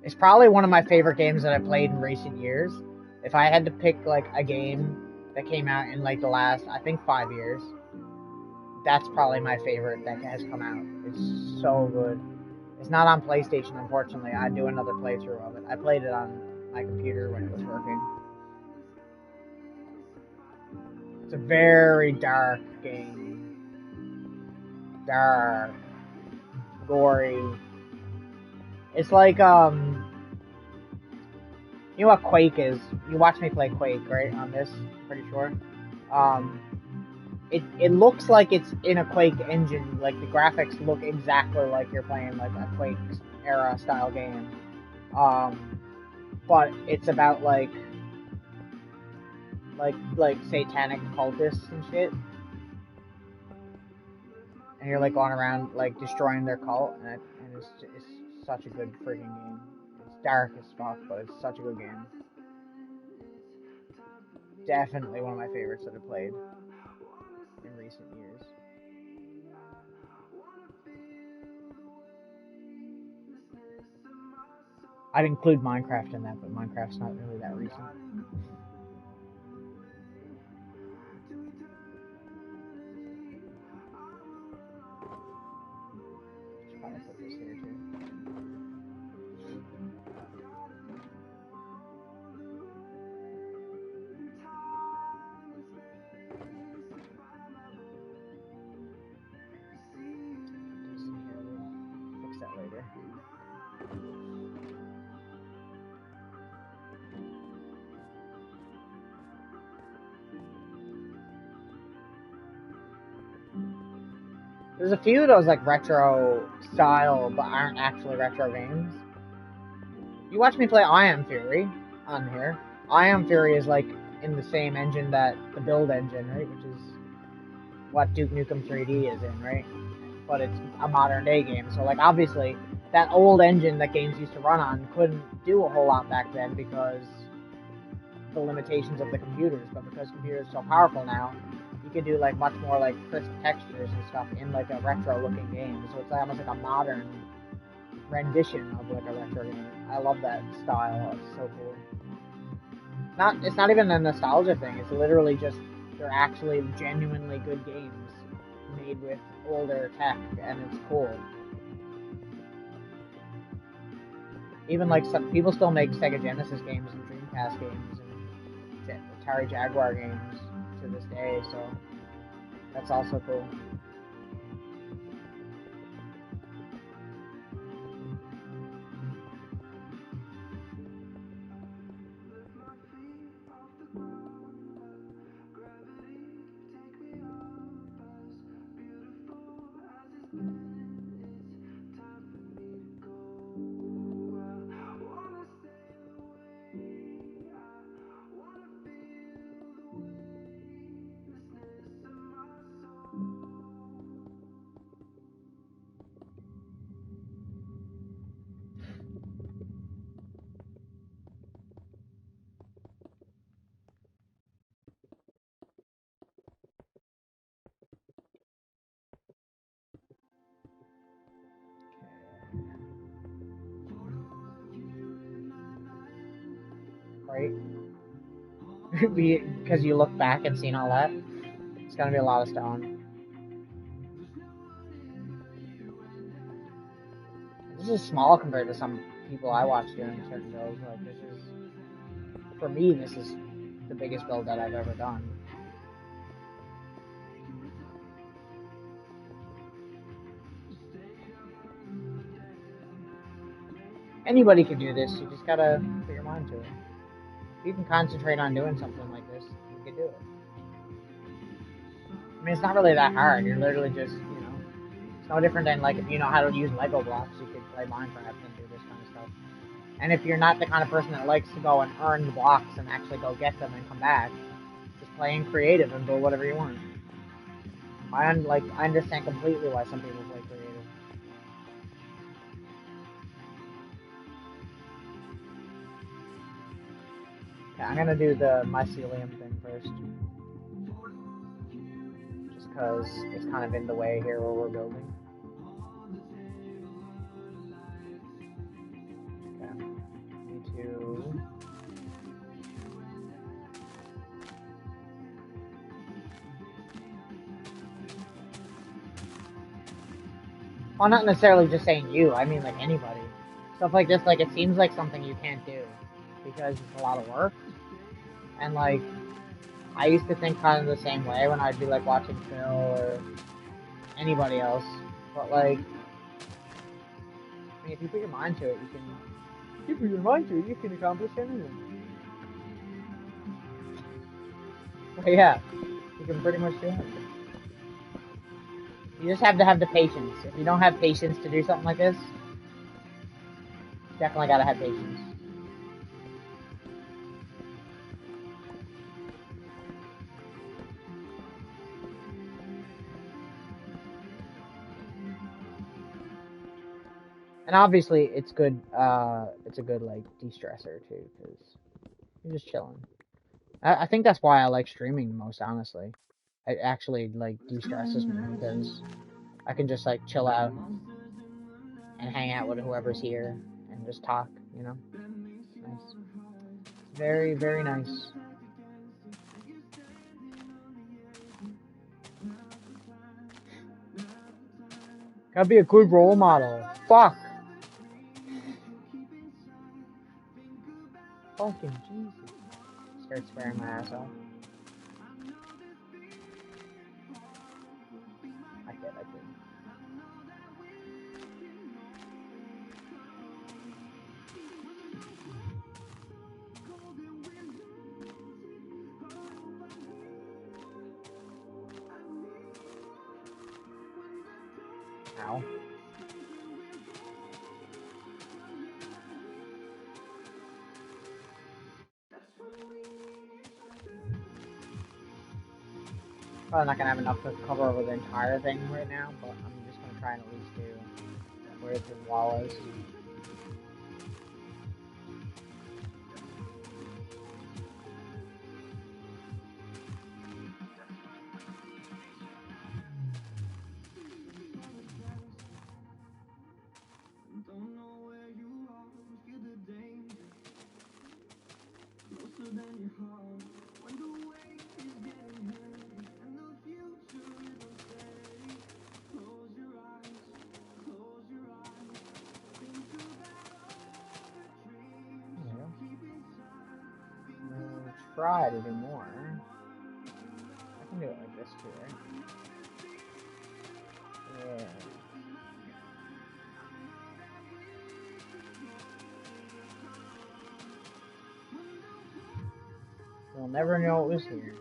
It's probably one of my favorite games that I played in recent years. If I had to pick like a game that came out in like the last, I think 5 years, that's probably my favorite that has come out. It's so good. It's not on PlayStation, unfortunately. I'd do another playthrough of it. I played it on my computer when it was working. It's a very dark game. Dark. Gory. It's like, you know what Quake is? You watch me play Quake, right? On this, pretty sure. It looks like it's in a Quake engine. Like, the graphics look exactly like you're playing, like, a Quake era style game. But it's about, like satanic cultists and shit. And you're, like, going around, like, destroying their cult. And it's such a good freaking game. It's dark as fuck, but it's such a good game. Definitely one of my favorites that I've played in recent years. I'd include Minecraft in that, but Minecraft's not really that recent. Should probably put this here too. Fix that later. There's a few of those like retro style but aren't actually retro games. You watch me play I Am Fury on here. I Am Fury is like in the same engine that the build engine, right? Which is what Duke Nukem 3D is in, right? But it's a modern day game. So like obviously that old engine that games used to run on couldn't do a whole lot back then because the limitations of the computers. But because computers are so powerful now, you can do like much more like crisp textures and stuff in like a retro looking game. So it's like almost like a modern rendition of like a retro game. I love that style. It's so cool. It's not even a nostalgia thing. It's literally just they're actually genuinely good games made with older tech, and it's cool. Even like some people still make Sega Genesis games and Dreamcast games and Atari Jaguar games to this day, so that's also cool. Right? Because you look back and seen all that, it's gonna be a lot of stone. This is small compared to some people I watch doing certain builds. Like this is, for me, this is the biggest build that I've ever done. Anybody can do this. You just gotta put your mind to it. If you can concentrate on doing something like this, you can do it. I mean, it's not really that hard. You're literally just, it's no different than like if you know how to use Lego blocks, you could play Minecraft and do this kind of stuff. And if you're not the kind of person that likes to go and earn the blocks and actually go get them and come back, just play in creative and build whatever you want. I understand completely why some people play creative. Okay, I'm gonna do the mycelium thing first. Just because it's kind of in the way here where we're building. Okay. Me too. Well, not necessarily just saying you, I mean like anybody. Stuff like this, like it seems like something you can't do because it's a lot of work. And like, I used to think kind of the same way when I'd be like watching Phil or anybody else. But like, I mean, if you put your mind to it, you can. If you put your mind to it, you can accomplish anything. But yeah, you can pretty much do it. You just have to have the patience. If you don't have patience to do something like this, definitely gotta have patience. And obviously, it's good. It's a good like de-stressor too, because you're just chilling. I think that's why I like streaming the most. Honestly, it actually like de-stresses me because I can just like chill out and hang out with whoever's here and just talk. you know? Nice. Very, very nice. Gotta be a good role model. Fuck. Fucking Jesus. Start swearing my ass off. I kid. Ow. Probably not gonna have enough to cover over the entire thing right now, but I'm just gonna try and at least do where the wall is. Try to do more. I can do it like this too, right? Yeah. We'll never know it was here.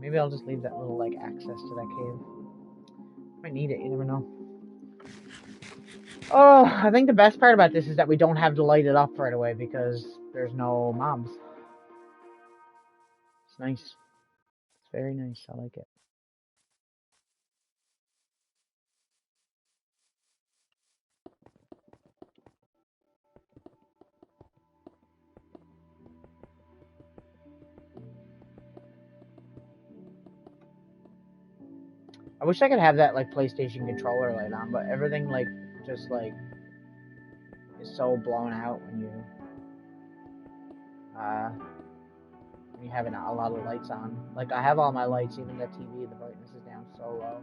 Maybe I'll just leave that little, like, access to that cave. Might need it, you never know. Oh, I think the best part about this is that we don't have to light it up right away because there's no mobs. It's nice. It's very nice. I like it. I wish I could have that, like, PlayStation controller light on, but everything, like, just, like, is so blown out when you have a lot of lights on. Like, I have all my lights, even the TV, the brightness is down so low.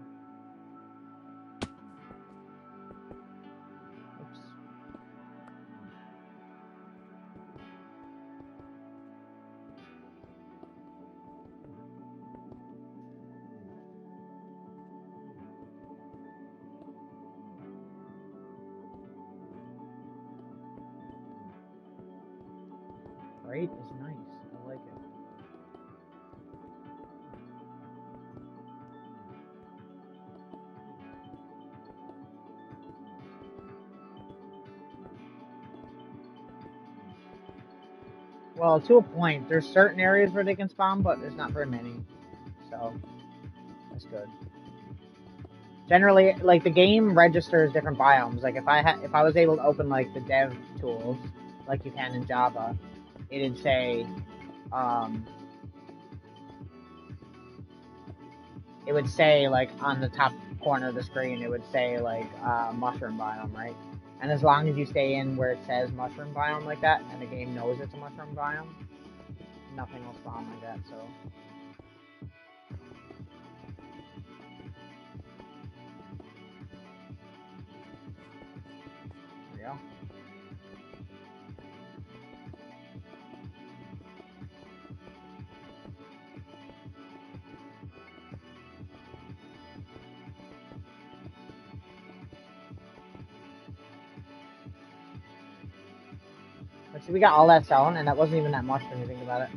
Oops. Bright is nice. I like it. Well, to a point. There's certain areas where they can spawn, but there's not very many. So, that's good. Generally, like, the game registers different biomes. Like, if I was able to open, like, the dev tools, like you can in Java, it'd say, it would say, like, on the top corner of the screen, it would say, like, mushroom biome, right? And as long as you stay in where it says mushroom biome like that, and the game knows it's a mushroom biome, nothing will spawn like that, so. go. But see, we got all that stone, and that wasn't even that much when you think about it.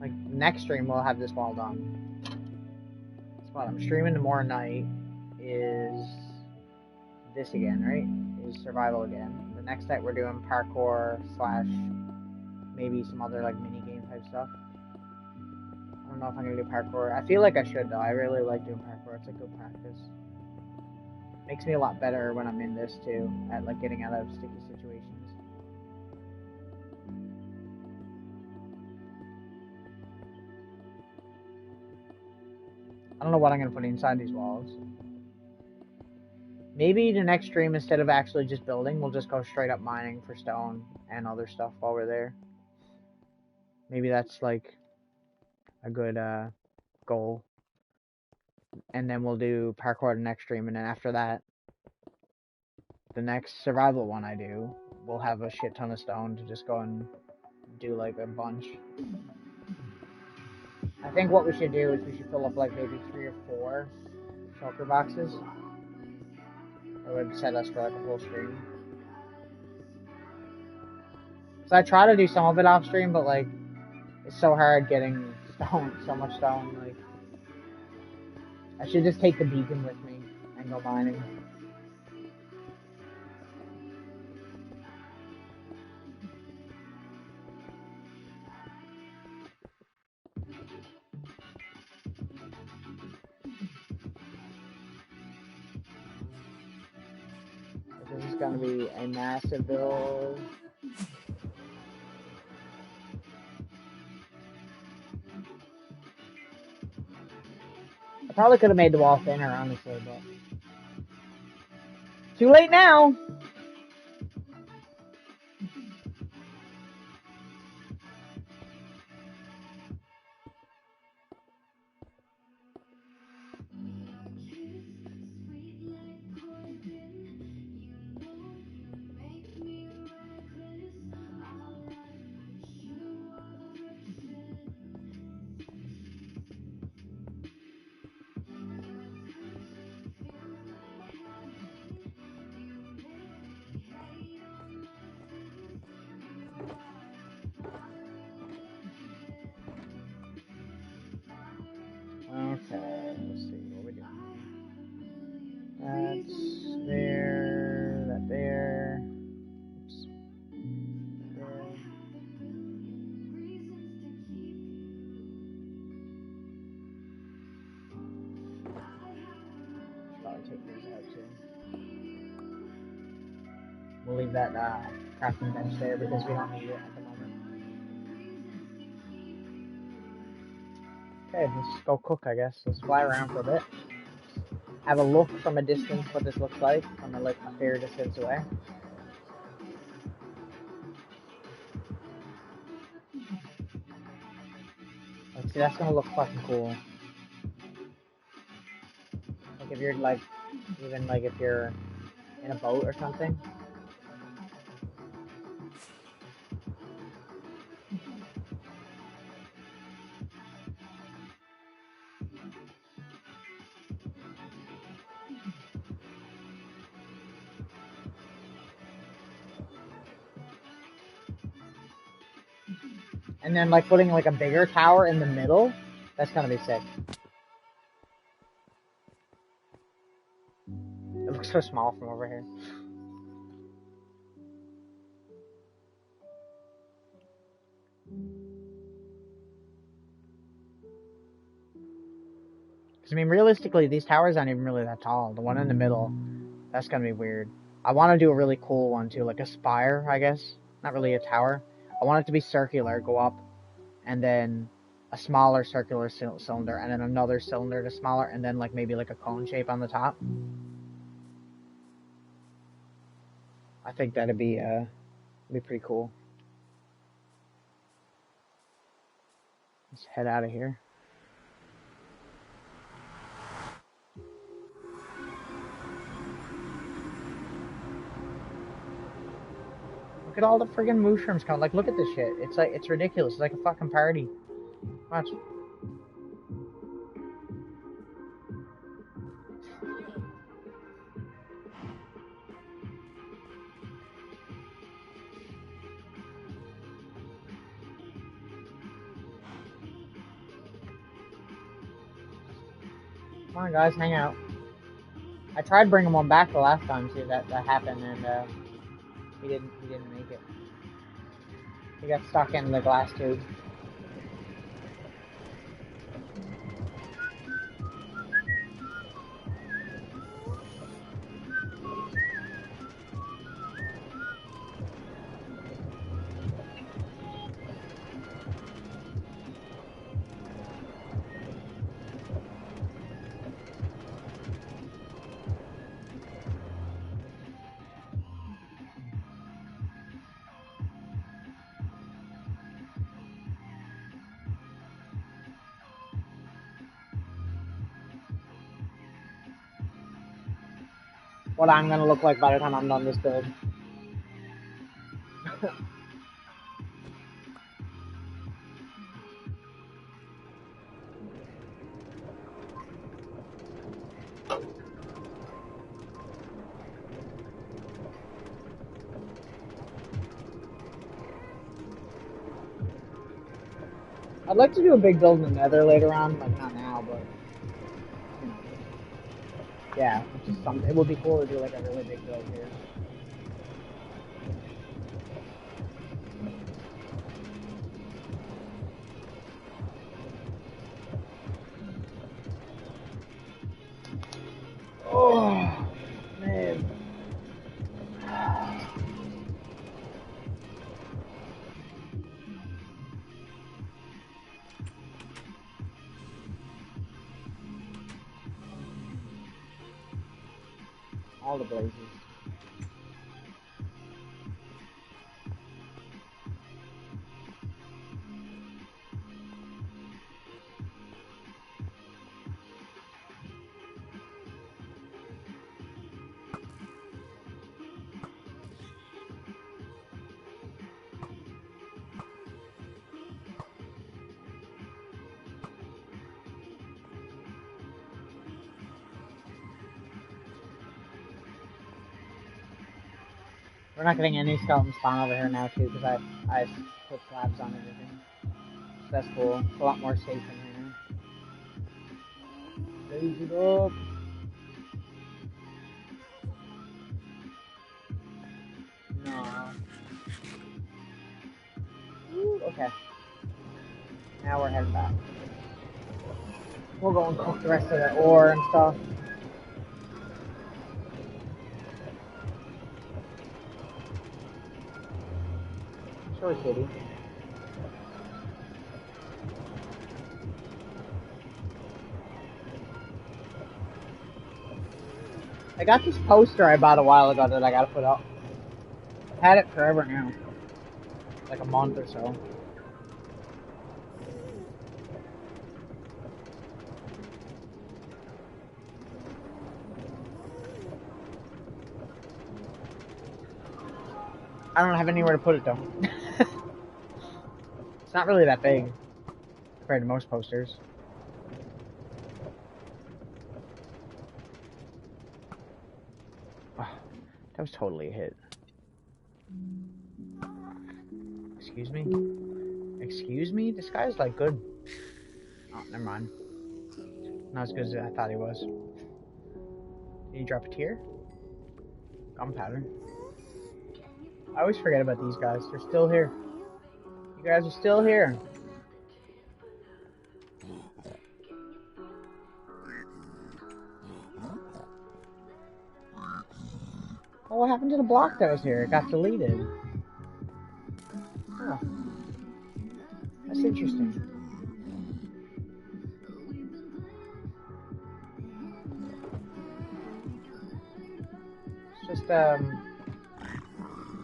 Like, next stream, we'll have this wall done. That's what I'm streaming tomorrow night is this again, right? Is survival again. The next night we're doing parkour / maybe some other, like, mini-game type stuff. I don't know if I'm gonna do parkour. I feel like I should, though. I really like doing parkour. It's a good practice. Makes me a lot better when I'm in this, too, at, like, getting out of sticky situations. I don't know what I'm gonna put inside these walls. Maybe the next stream, instead of actually just building, we'll just go straight up mining for stone and other stuff while we're there. Maybe that's, like, a good, goal. And then we'll do parkour the next stream, and then after that, the next survival one I do, we'll have a shit ton of stone to just go and do, like, a bunch. I think what we should do is we should fill up, like, maybe 3 or 4 shulker boxes. It would set us for, like, a whole stream. So I try to do some of it off stream, but, like, it's so hard getting stone, so much stone, like, I should just take the beacon with me and go mining. This is gonna be a massive build. I probably could have made the wall thinner, honestly, but too late now! Okay, let's see, what are we doing? That's there, that there. Oops. There. Should probably take these out too. We'll leave that crafting bench there because we don't need it at the moment. Okay, let's go cook, I guess. Let's fly around for a bit. Have a look from a distance what this looks like from a fair distance away. Let's see, that's gonna look fucking cool. Like if you're like, even like if you're in a boat or something. And then like putting like a bigger tower in the middle, that's gonna be sick. It looks so small from over here. Because I mean, realistically, these towers aren't even really that tall. The one in the middle, that's gonna be weird. I want to do a really cool one too, like a spire, I guess. Not really a tower. I want it to be circular, go up, and then a smaller circular cylinder, and then another cylinder to smaller, and then like maybe like a cone shape on the top. I think that'd be pretty cool. Let's head out of here. Look at all the friggin' mushrooms coming. Like, look at this shit. It's like, it's ridiculous. It's like a fucking party. Watch. Come on, guys, hang out. I tried bringing one back the last time, see if that happened, and he didn't make it. He got stuck in the glass tube. What I'm gonna look like by the time I'm done this build. I'd like to do a big build in the Nether later on, like not now, but you know, yeah, just something. It would be cool to do like a really big build here. Oh man. All the blazes. We're not getting any skeleton spawn over here now too, because I put slabs on everything. So that's cool. It's a lot more safe in here. Raise it up. No. Ooh, okay. Now we're heading back. We'll go and cook the rest of the ore and stuff. Shore City. I got this poster I bought a while ago that I gotta put up. I've had it forever now. Like a month or so. I don't have anywhere to put it though. It's not really that big compared to most posters. Oh, that was totally a hit. Excuse me? Excuse me? This guy's like good. Oh, never mind. Not as good as I thought he was. Did he drop a tear? Gunpowder. I always forget about these guys. They're still here. You guys are still here. Oh, what happened to the block that was here? It got deleted. Oh. That's interesting. It's just,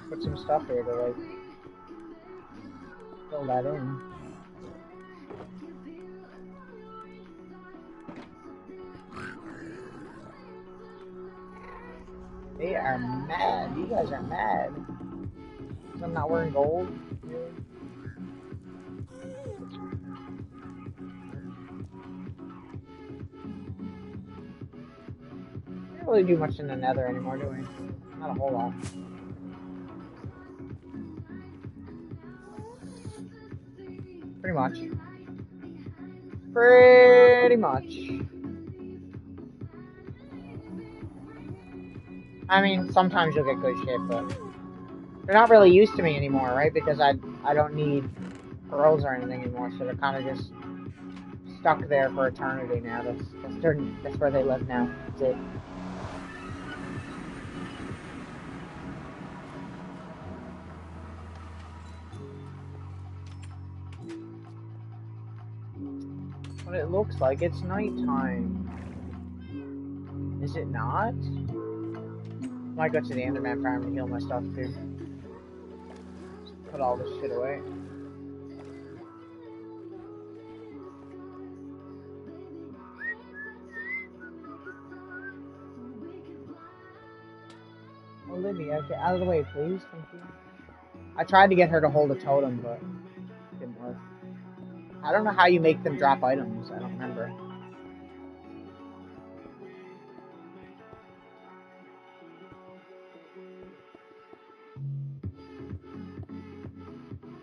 put some stuff here to, like, fill that in. They are mad. You guys are mad. Because I'm not wearing gold. Really? We don't really do much in the nether anymore, do we? Not a whole lot. Pretty much. Pretty much. I mean, sometimes you'll get good shit, but they're not really used to me anymore, right? Because I don't need pearls or anything anymore, so they're kind of just stuck there for eternity now. That's where they live now. That's it. But it looks like it's nighttime. Is it not? Might go to the Enderman farm and heal my stuff too. Just put all this shit away. Olivia, get out of the way, please. Thank you. I tried to get her to hold a totem, but it didn't work. I don't know how you make them drop items. I don't remember.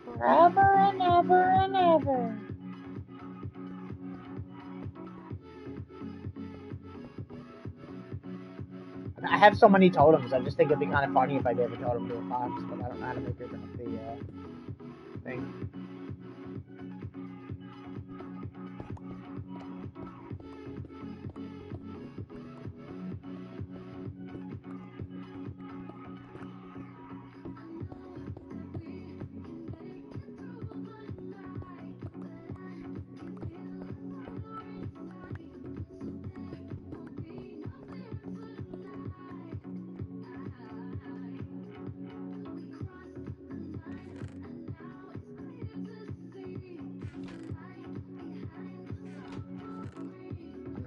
Forever and ever and ever. I have so many totems. I just think it'd be kind of funny if I gave a totem to a fox, but I don't know how to make it the thing.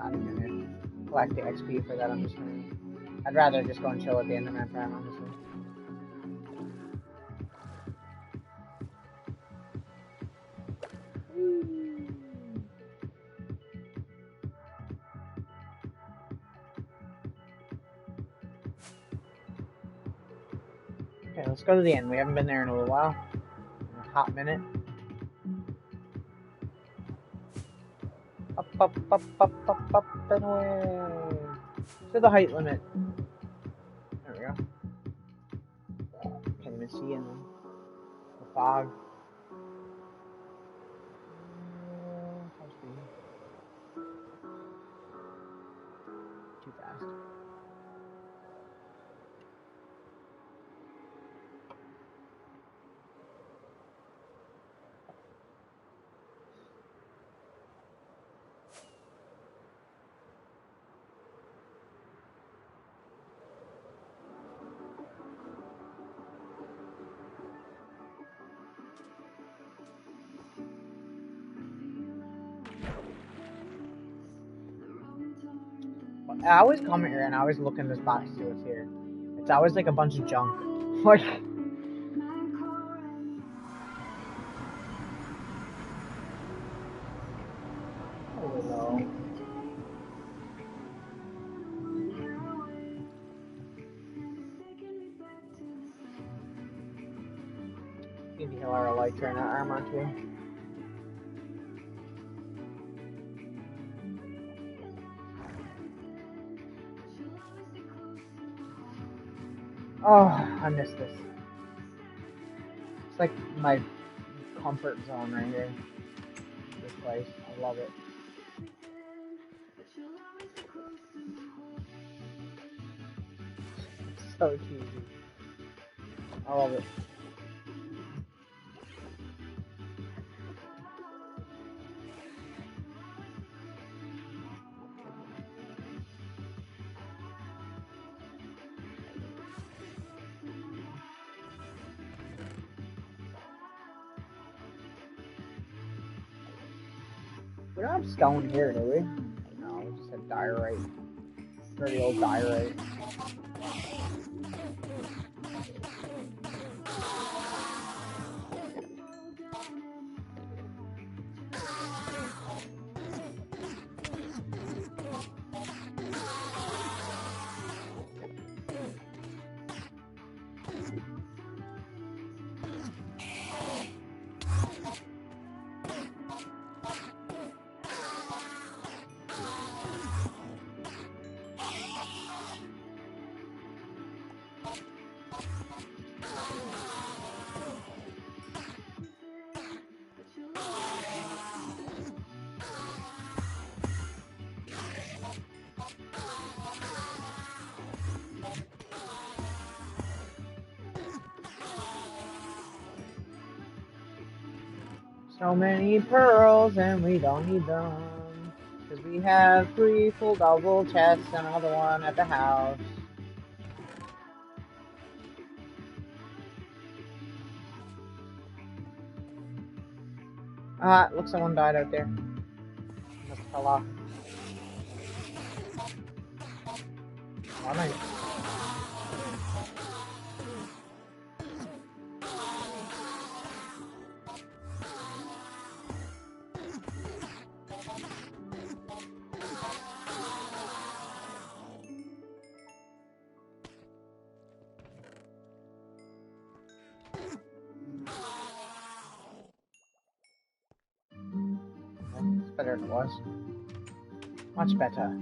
I'm not even gonna collect the XP for that. I'm just gonna. I'd rather just go and chill at the Enderman farm, honestly. Okay, let's go to the end. We haven't been there in a little while. In a hot minute. Up, up, up, up, up, up, and away. To the height limit. There we go. Can't even see in the fog. Too fast. I always come here and I always look in this box to see what's here. It's always like a bunch of junk. Like, I don't know. Need to heal our elytra and our armor too. Oh, I missed this. It's like my comfort zone right here. This place. I love it. So cheesy. I love it. We don't have stone here, do we? No, we just have diorite. Dirty old diorite. So many pearls and we don't need them. Because we have 3 full double chests and another one at the house. Looks like someone died out there. Must fell off. Oh, nice. It's better than it was. Much better.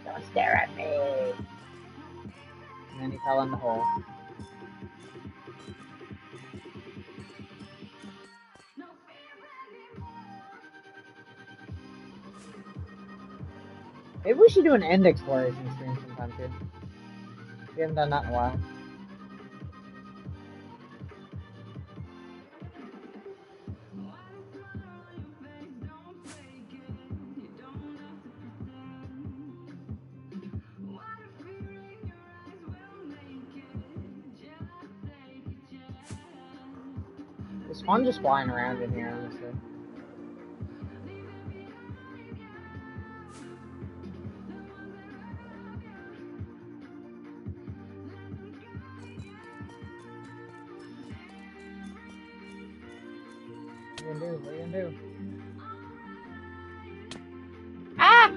Don't stare at me. And then he fell in the hole. Maybe we should do an end exploration stream sometime too. We haven't done that in a while. It's fun just flying around in here, honestly. What are you gonna do? What are you gonna do? Ah!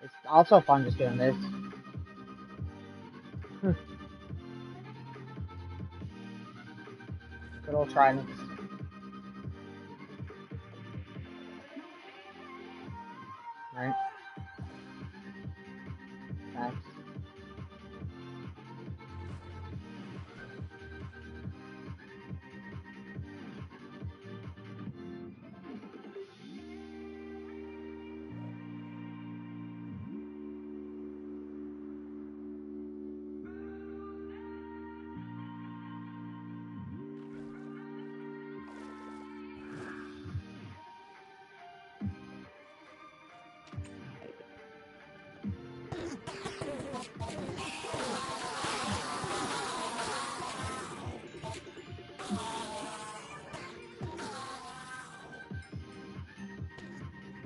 It's also fun just doing this. Good old tridents. Right? Nice.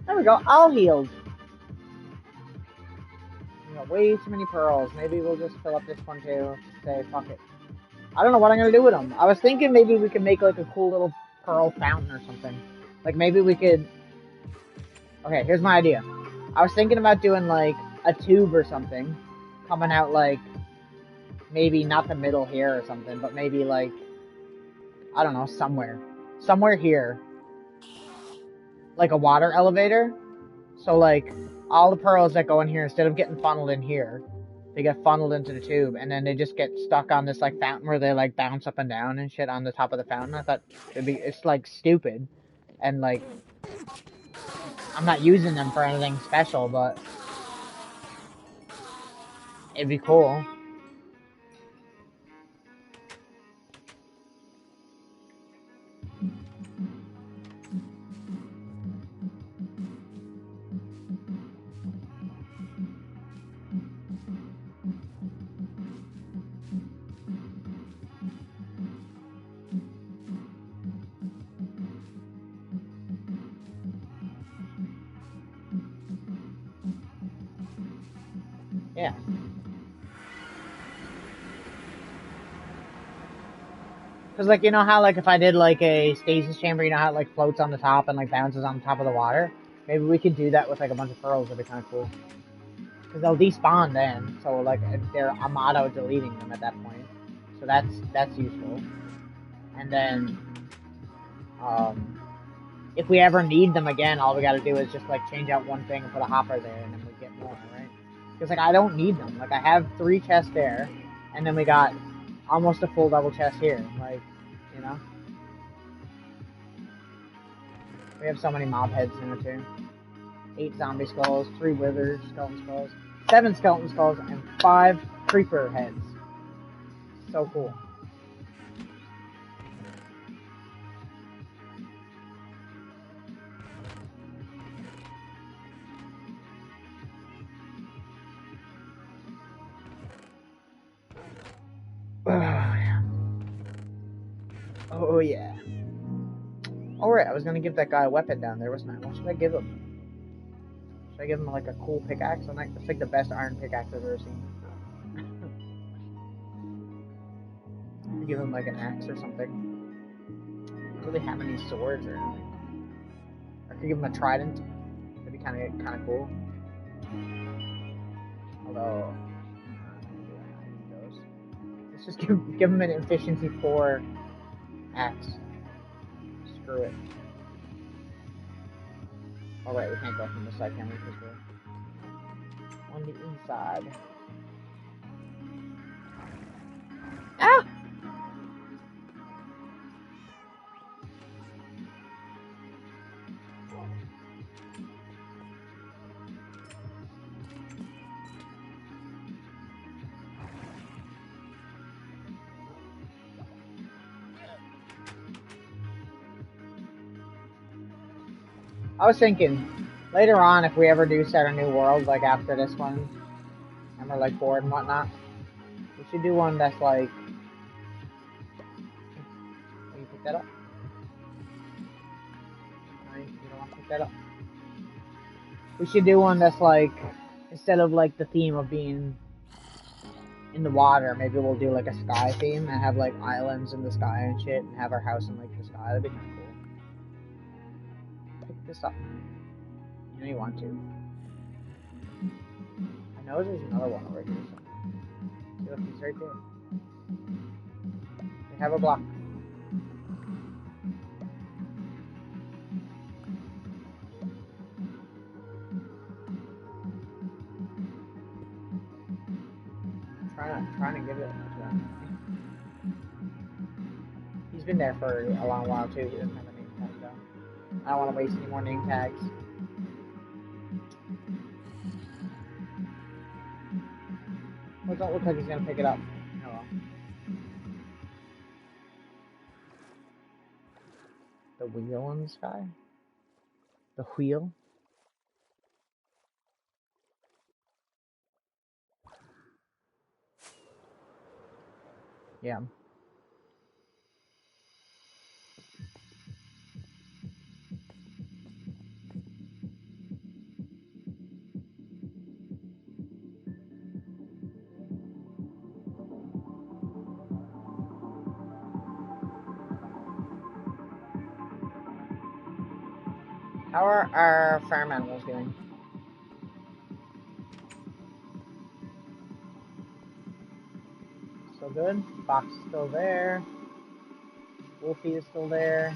There we go, all healed. We got way too many pearls. Maybe we'll just fill up this one too. Say, fuck it. I don't know what I'm gonna do with them. I was thinking maybe we could make like a cool little pearl fountain or something. Like maybe we could... Okay, here's my idea. I was thinking about doing like a tube or something. Coming out like... Maybe not the middle here or something, but maybe like... I don't know, somewhere. Somewhere here. Like a water elevator. So like, all the pearls that go in here, instead of getting funneled in here, They get funneled into the tube, and then they just get stuck on this like fountain where they like bounce up and down and shit on the top of the fountain. I thought it's like stupid, and like I'm not using them for anything special, but it'd be cool. Yeah. Because, like, you know how, like, if I did, like, a stasis chamber, you know how it, like, floats on the top and, like, bounces on the top of the water? Maybe we could do that with, like, a bunch of pearls. That'd be kind of cool. Because they'll despawn then, so, like, they're auto-deleting them at that point. So that's useful. And then, if we ever need them again, all we gotta do is just, like, change out one thing and put a hopper there, and then we get more, right? Because, like, I don't need them. Like, I have 3 chests there, and then we got almost a full double chest here. Like, you know? We have so many mob heads in it, too. 8 zombie skulls, 3 wither skeleton skulls, 7 skeleton skulls, and 5 creeper heads. So cool. Oh, yeah. Oh, yeah. Alright, I was gonna give that guy a weapon down there, wasn't I? What should I give him? Should I give him, like, a cool pickaxe? It's like the best iron pickaxe I've ever seen. Give him, like, an axe or something. I don't really have any swords or anything. I could give him a trident. That'd be kind of cool. Although, let's just give him an efficiency 4 axe. Screw it. Oh wait, we can't go from this side, can we? Because we're on the inside. Ah! I was thinking, later on, if we ever do start a new world, like after this one, and we're like bored and whatnot, we should do one that's like... Can you pick that up? No, you don't want to pick that up. We should do one that's like, instead of like the theme of being in the water, maybe we'll do like a sky theme and have like islands in the sky and shit, and have our house in like the sky. That'd be kind of cool. Pick this up. You know you want to. I know there's another one over here somewhere. See, look, he's right there. We have a block. I'm trying to give it to him. He's been there for a long while too. He doesn't have a name tag though. I don't want to waste any more name tags. Well, it don't look like he's gonna pick it up. Oh well. The wheel in the sky? The wheel? Yeah. How are our farm animals doing? Still good? Fox is still there. Wolfie is still there.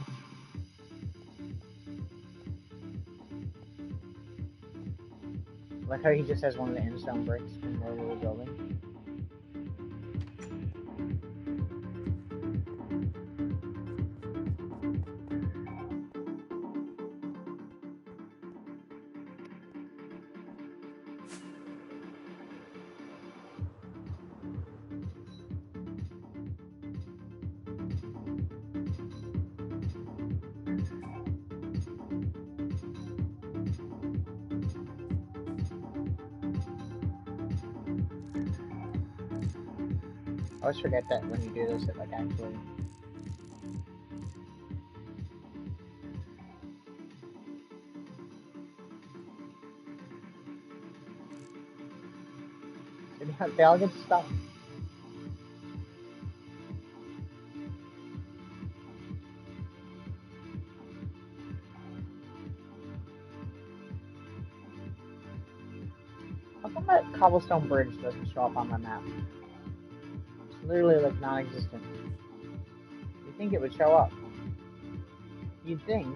I like how he just has one of the endstone bricks from where we were building. I always forget that when you do this, it like actually. They all get stuck. How come that cobblestone bridge doesn't show up on my map? It's literally like non-existent. You'd think it would show up. You'd think.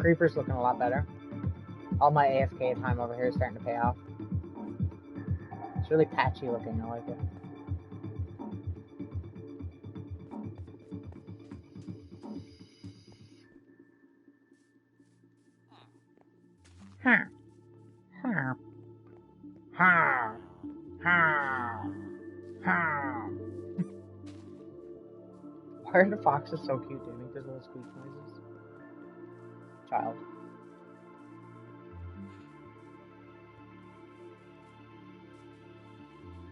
Creeper's looking a lot better. All my AFK time over here is starting to pay off. It's really patchy looking, I like it. Why are the foxes so cute? They make those little squeak noises. Child.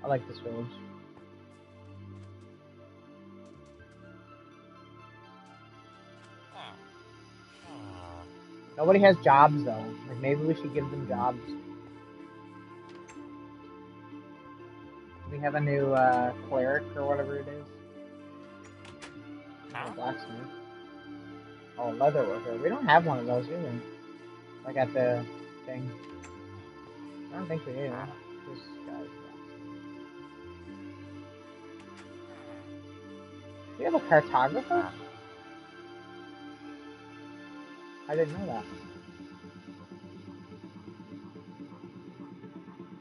I like this village. Nobody has jobs though. Like maybe we should give them jobs. We have a new cleric or whatever it is. Oh, blacksmith. Oh, leather worker. We don't have one of those either. Like at the thing. I don't think we do. This guy's. Do you have a cartographer? I didn't know that.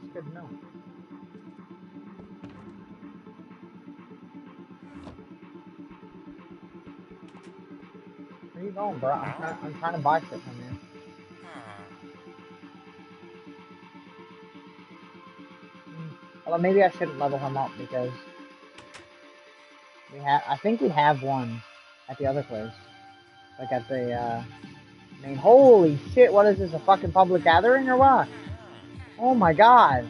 It's good to know. Where are you going, bro? I'm trying to buy shit from you. Although maybe I shouldn't level him up because I think we have one at the other place. Like at the main. Holy shit, what is this, a fucking public gathering or what? Oh my god.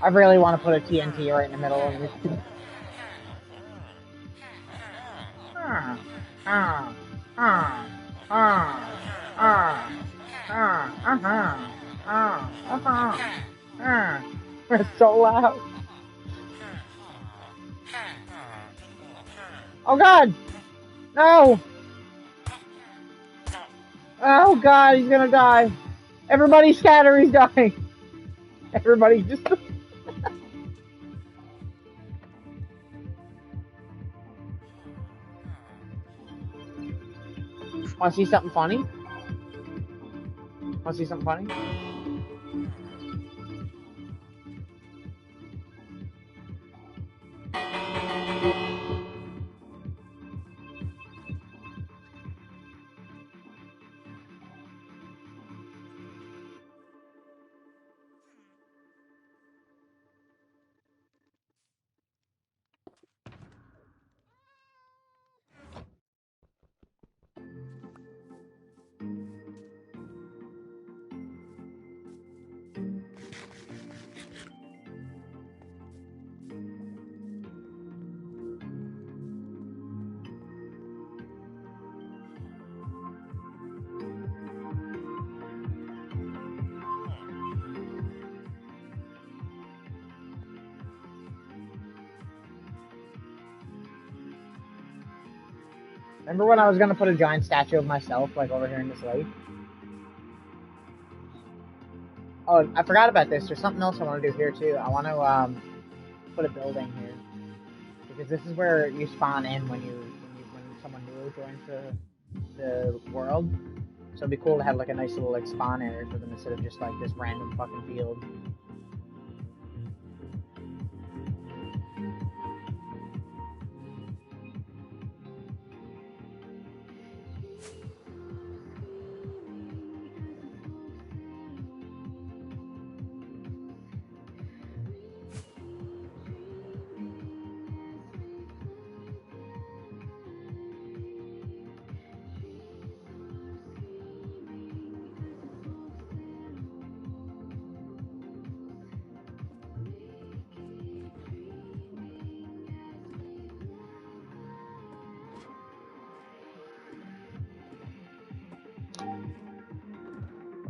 I really want to put a TNT right in the middle of this. It's so loud. Oh god! No! Oh god, he's gonna die. Everybody scatter, he's dying. Everybody just... Wanna see something funny? Wanna see something funny? Remember when I was gonna put a giant statue of myself, like, over here in this lake? Oh, I forgot about this. There's something else I want to do here, too. I want to, put a building here. Because this is where you spawn in when someone new joins the world. So it'd be cool to have, like, a nice little, like, spawn area for them instead of just, like, this random fucking field.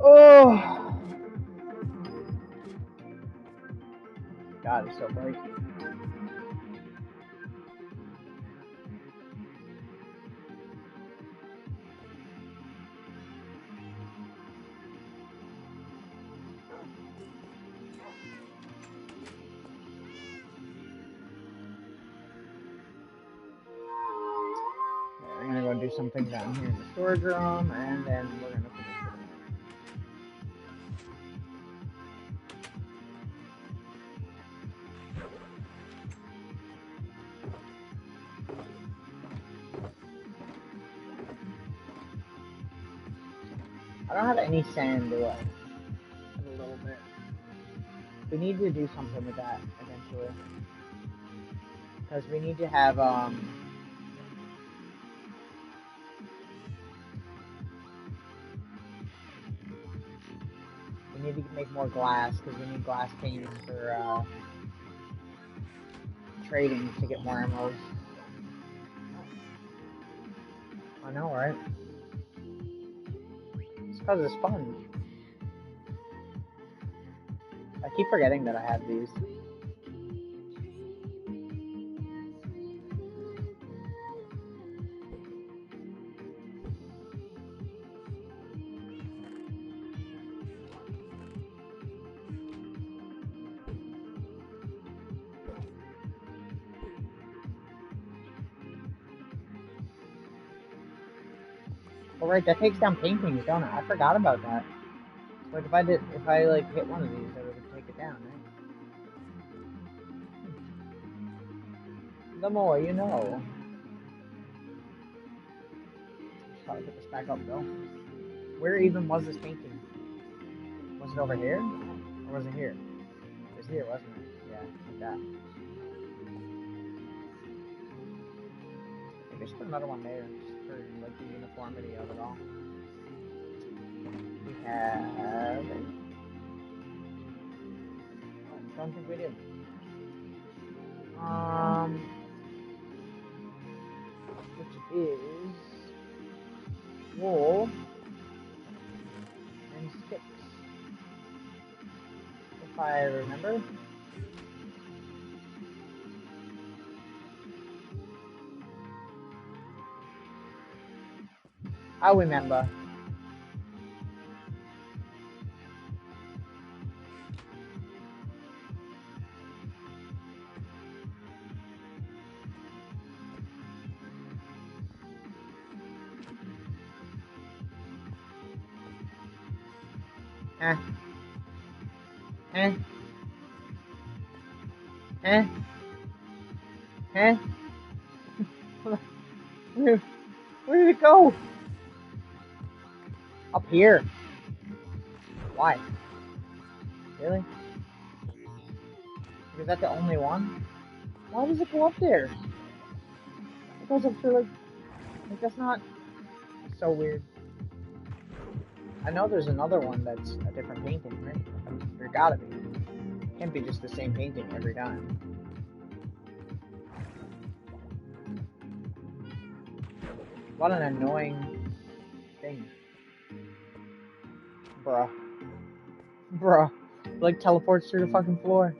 Oh! God, it's so bright. We're gonna go do something down here in the storage room, and then we're gonna finish it. I don't have any sand, do I? A little bit. We need to do something with that eventually. Because we need to have, we need to make more glass, because we need glass paints for, trading to get more emeralds. I know, right? It's because it's fun. I keep forgetting that I have these. Oh, right, that takes down paintings, don't it? I forgot about that. Like, if I, like, hit one of these, I would take it down, right? The more you know. Just gotta put this back up, though. Where even was this painting? Was it over here? Or was it here? It was here, wasn't it? Yeah, like that. Maybe just put another one there, just for, like, the uniformity of it all. We have... I don't think we do. Which is wool and sticks, if I remember. I remember. Eh. Eh. Eh. Eh. Where did it go? Up here. Why? Really? Is that the only one? Why does it go up there? It goes up to, like that's not... It's so weird. I know there's another one that's a different painting, right? There gotta be. It can't be just the same painting every time. What an annoying thing. Bruh. Bruh. Like, teleports through the fucking floor.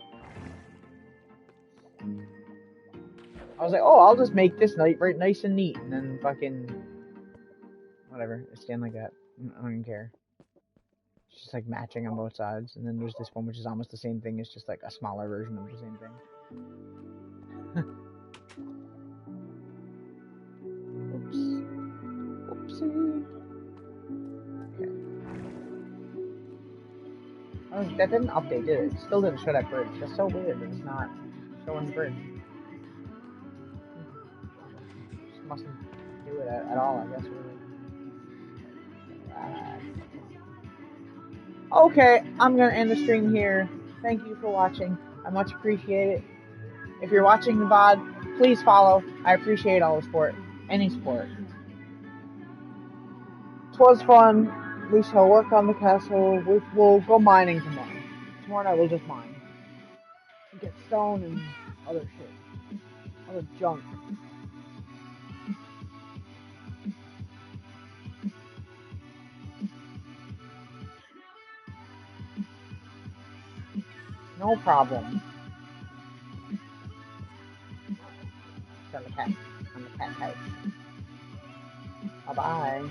I was like, oh, I'll just make this right nice and neat, and then fucking whatever, it's staying like that. I don't even care. It's just like matching on both sides, and then there's this one which is almost the same thing. It's just like a smaller version of the same thing. Oops. Oopsie. Okay. Oh, that didn't update, did it? It still didn't show that bridge. That's so weird that it's not showing the bridge. Just mustn't do it at all, I guess, really. Okay, I'm gonna end the stream here. Thank you for watching. I much appreciate it. If you're watching the VOD, please follow. I appreciate all the support. Any support. 'Twas fun. We shall work on the castle. We'll go mining tomorrow. Tomorrow night we'll just mine. Get stone and other shit. Other junk. No problem. It's on the cat house. Bye-bye.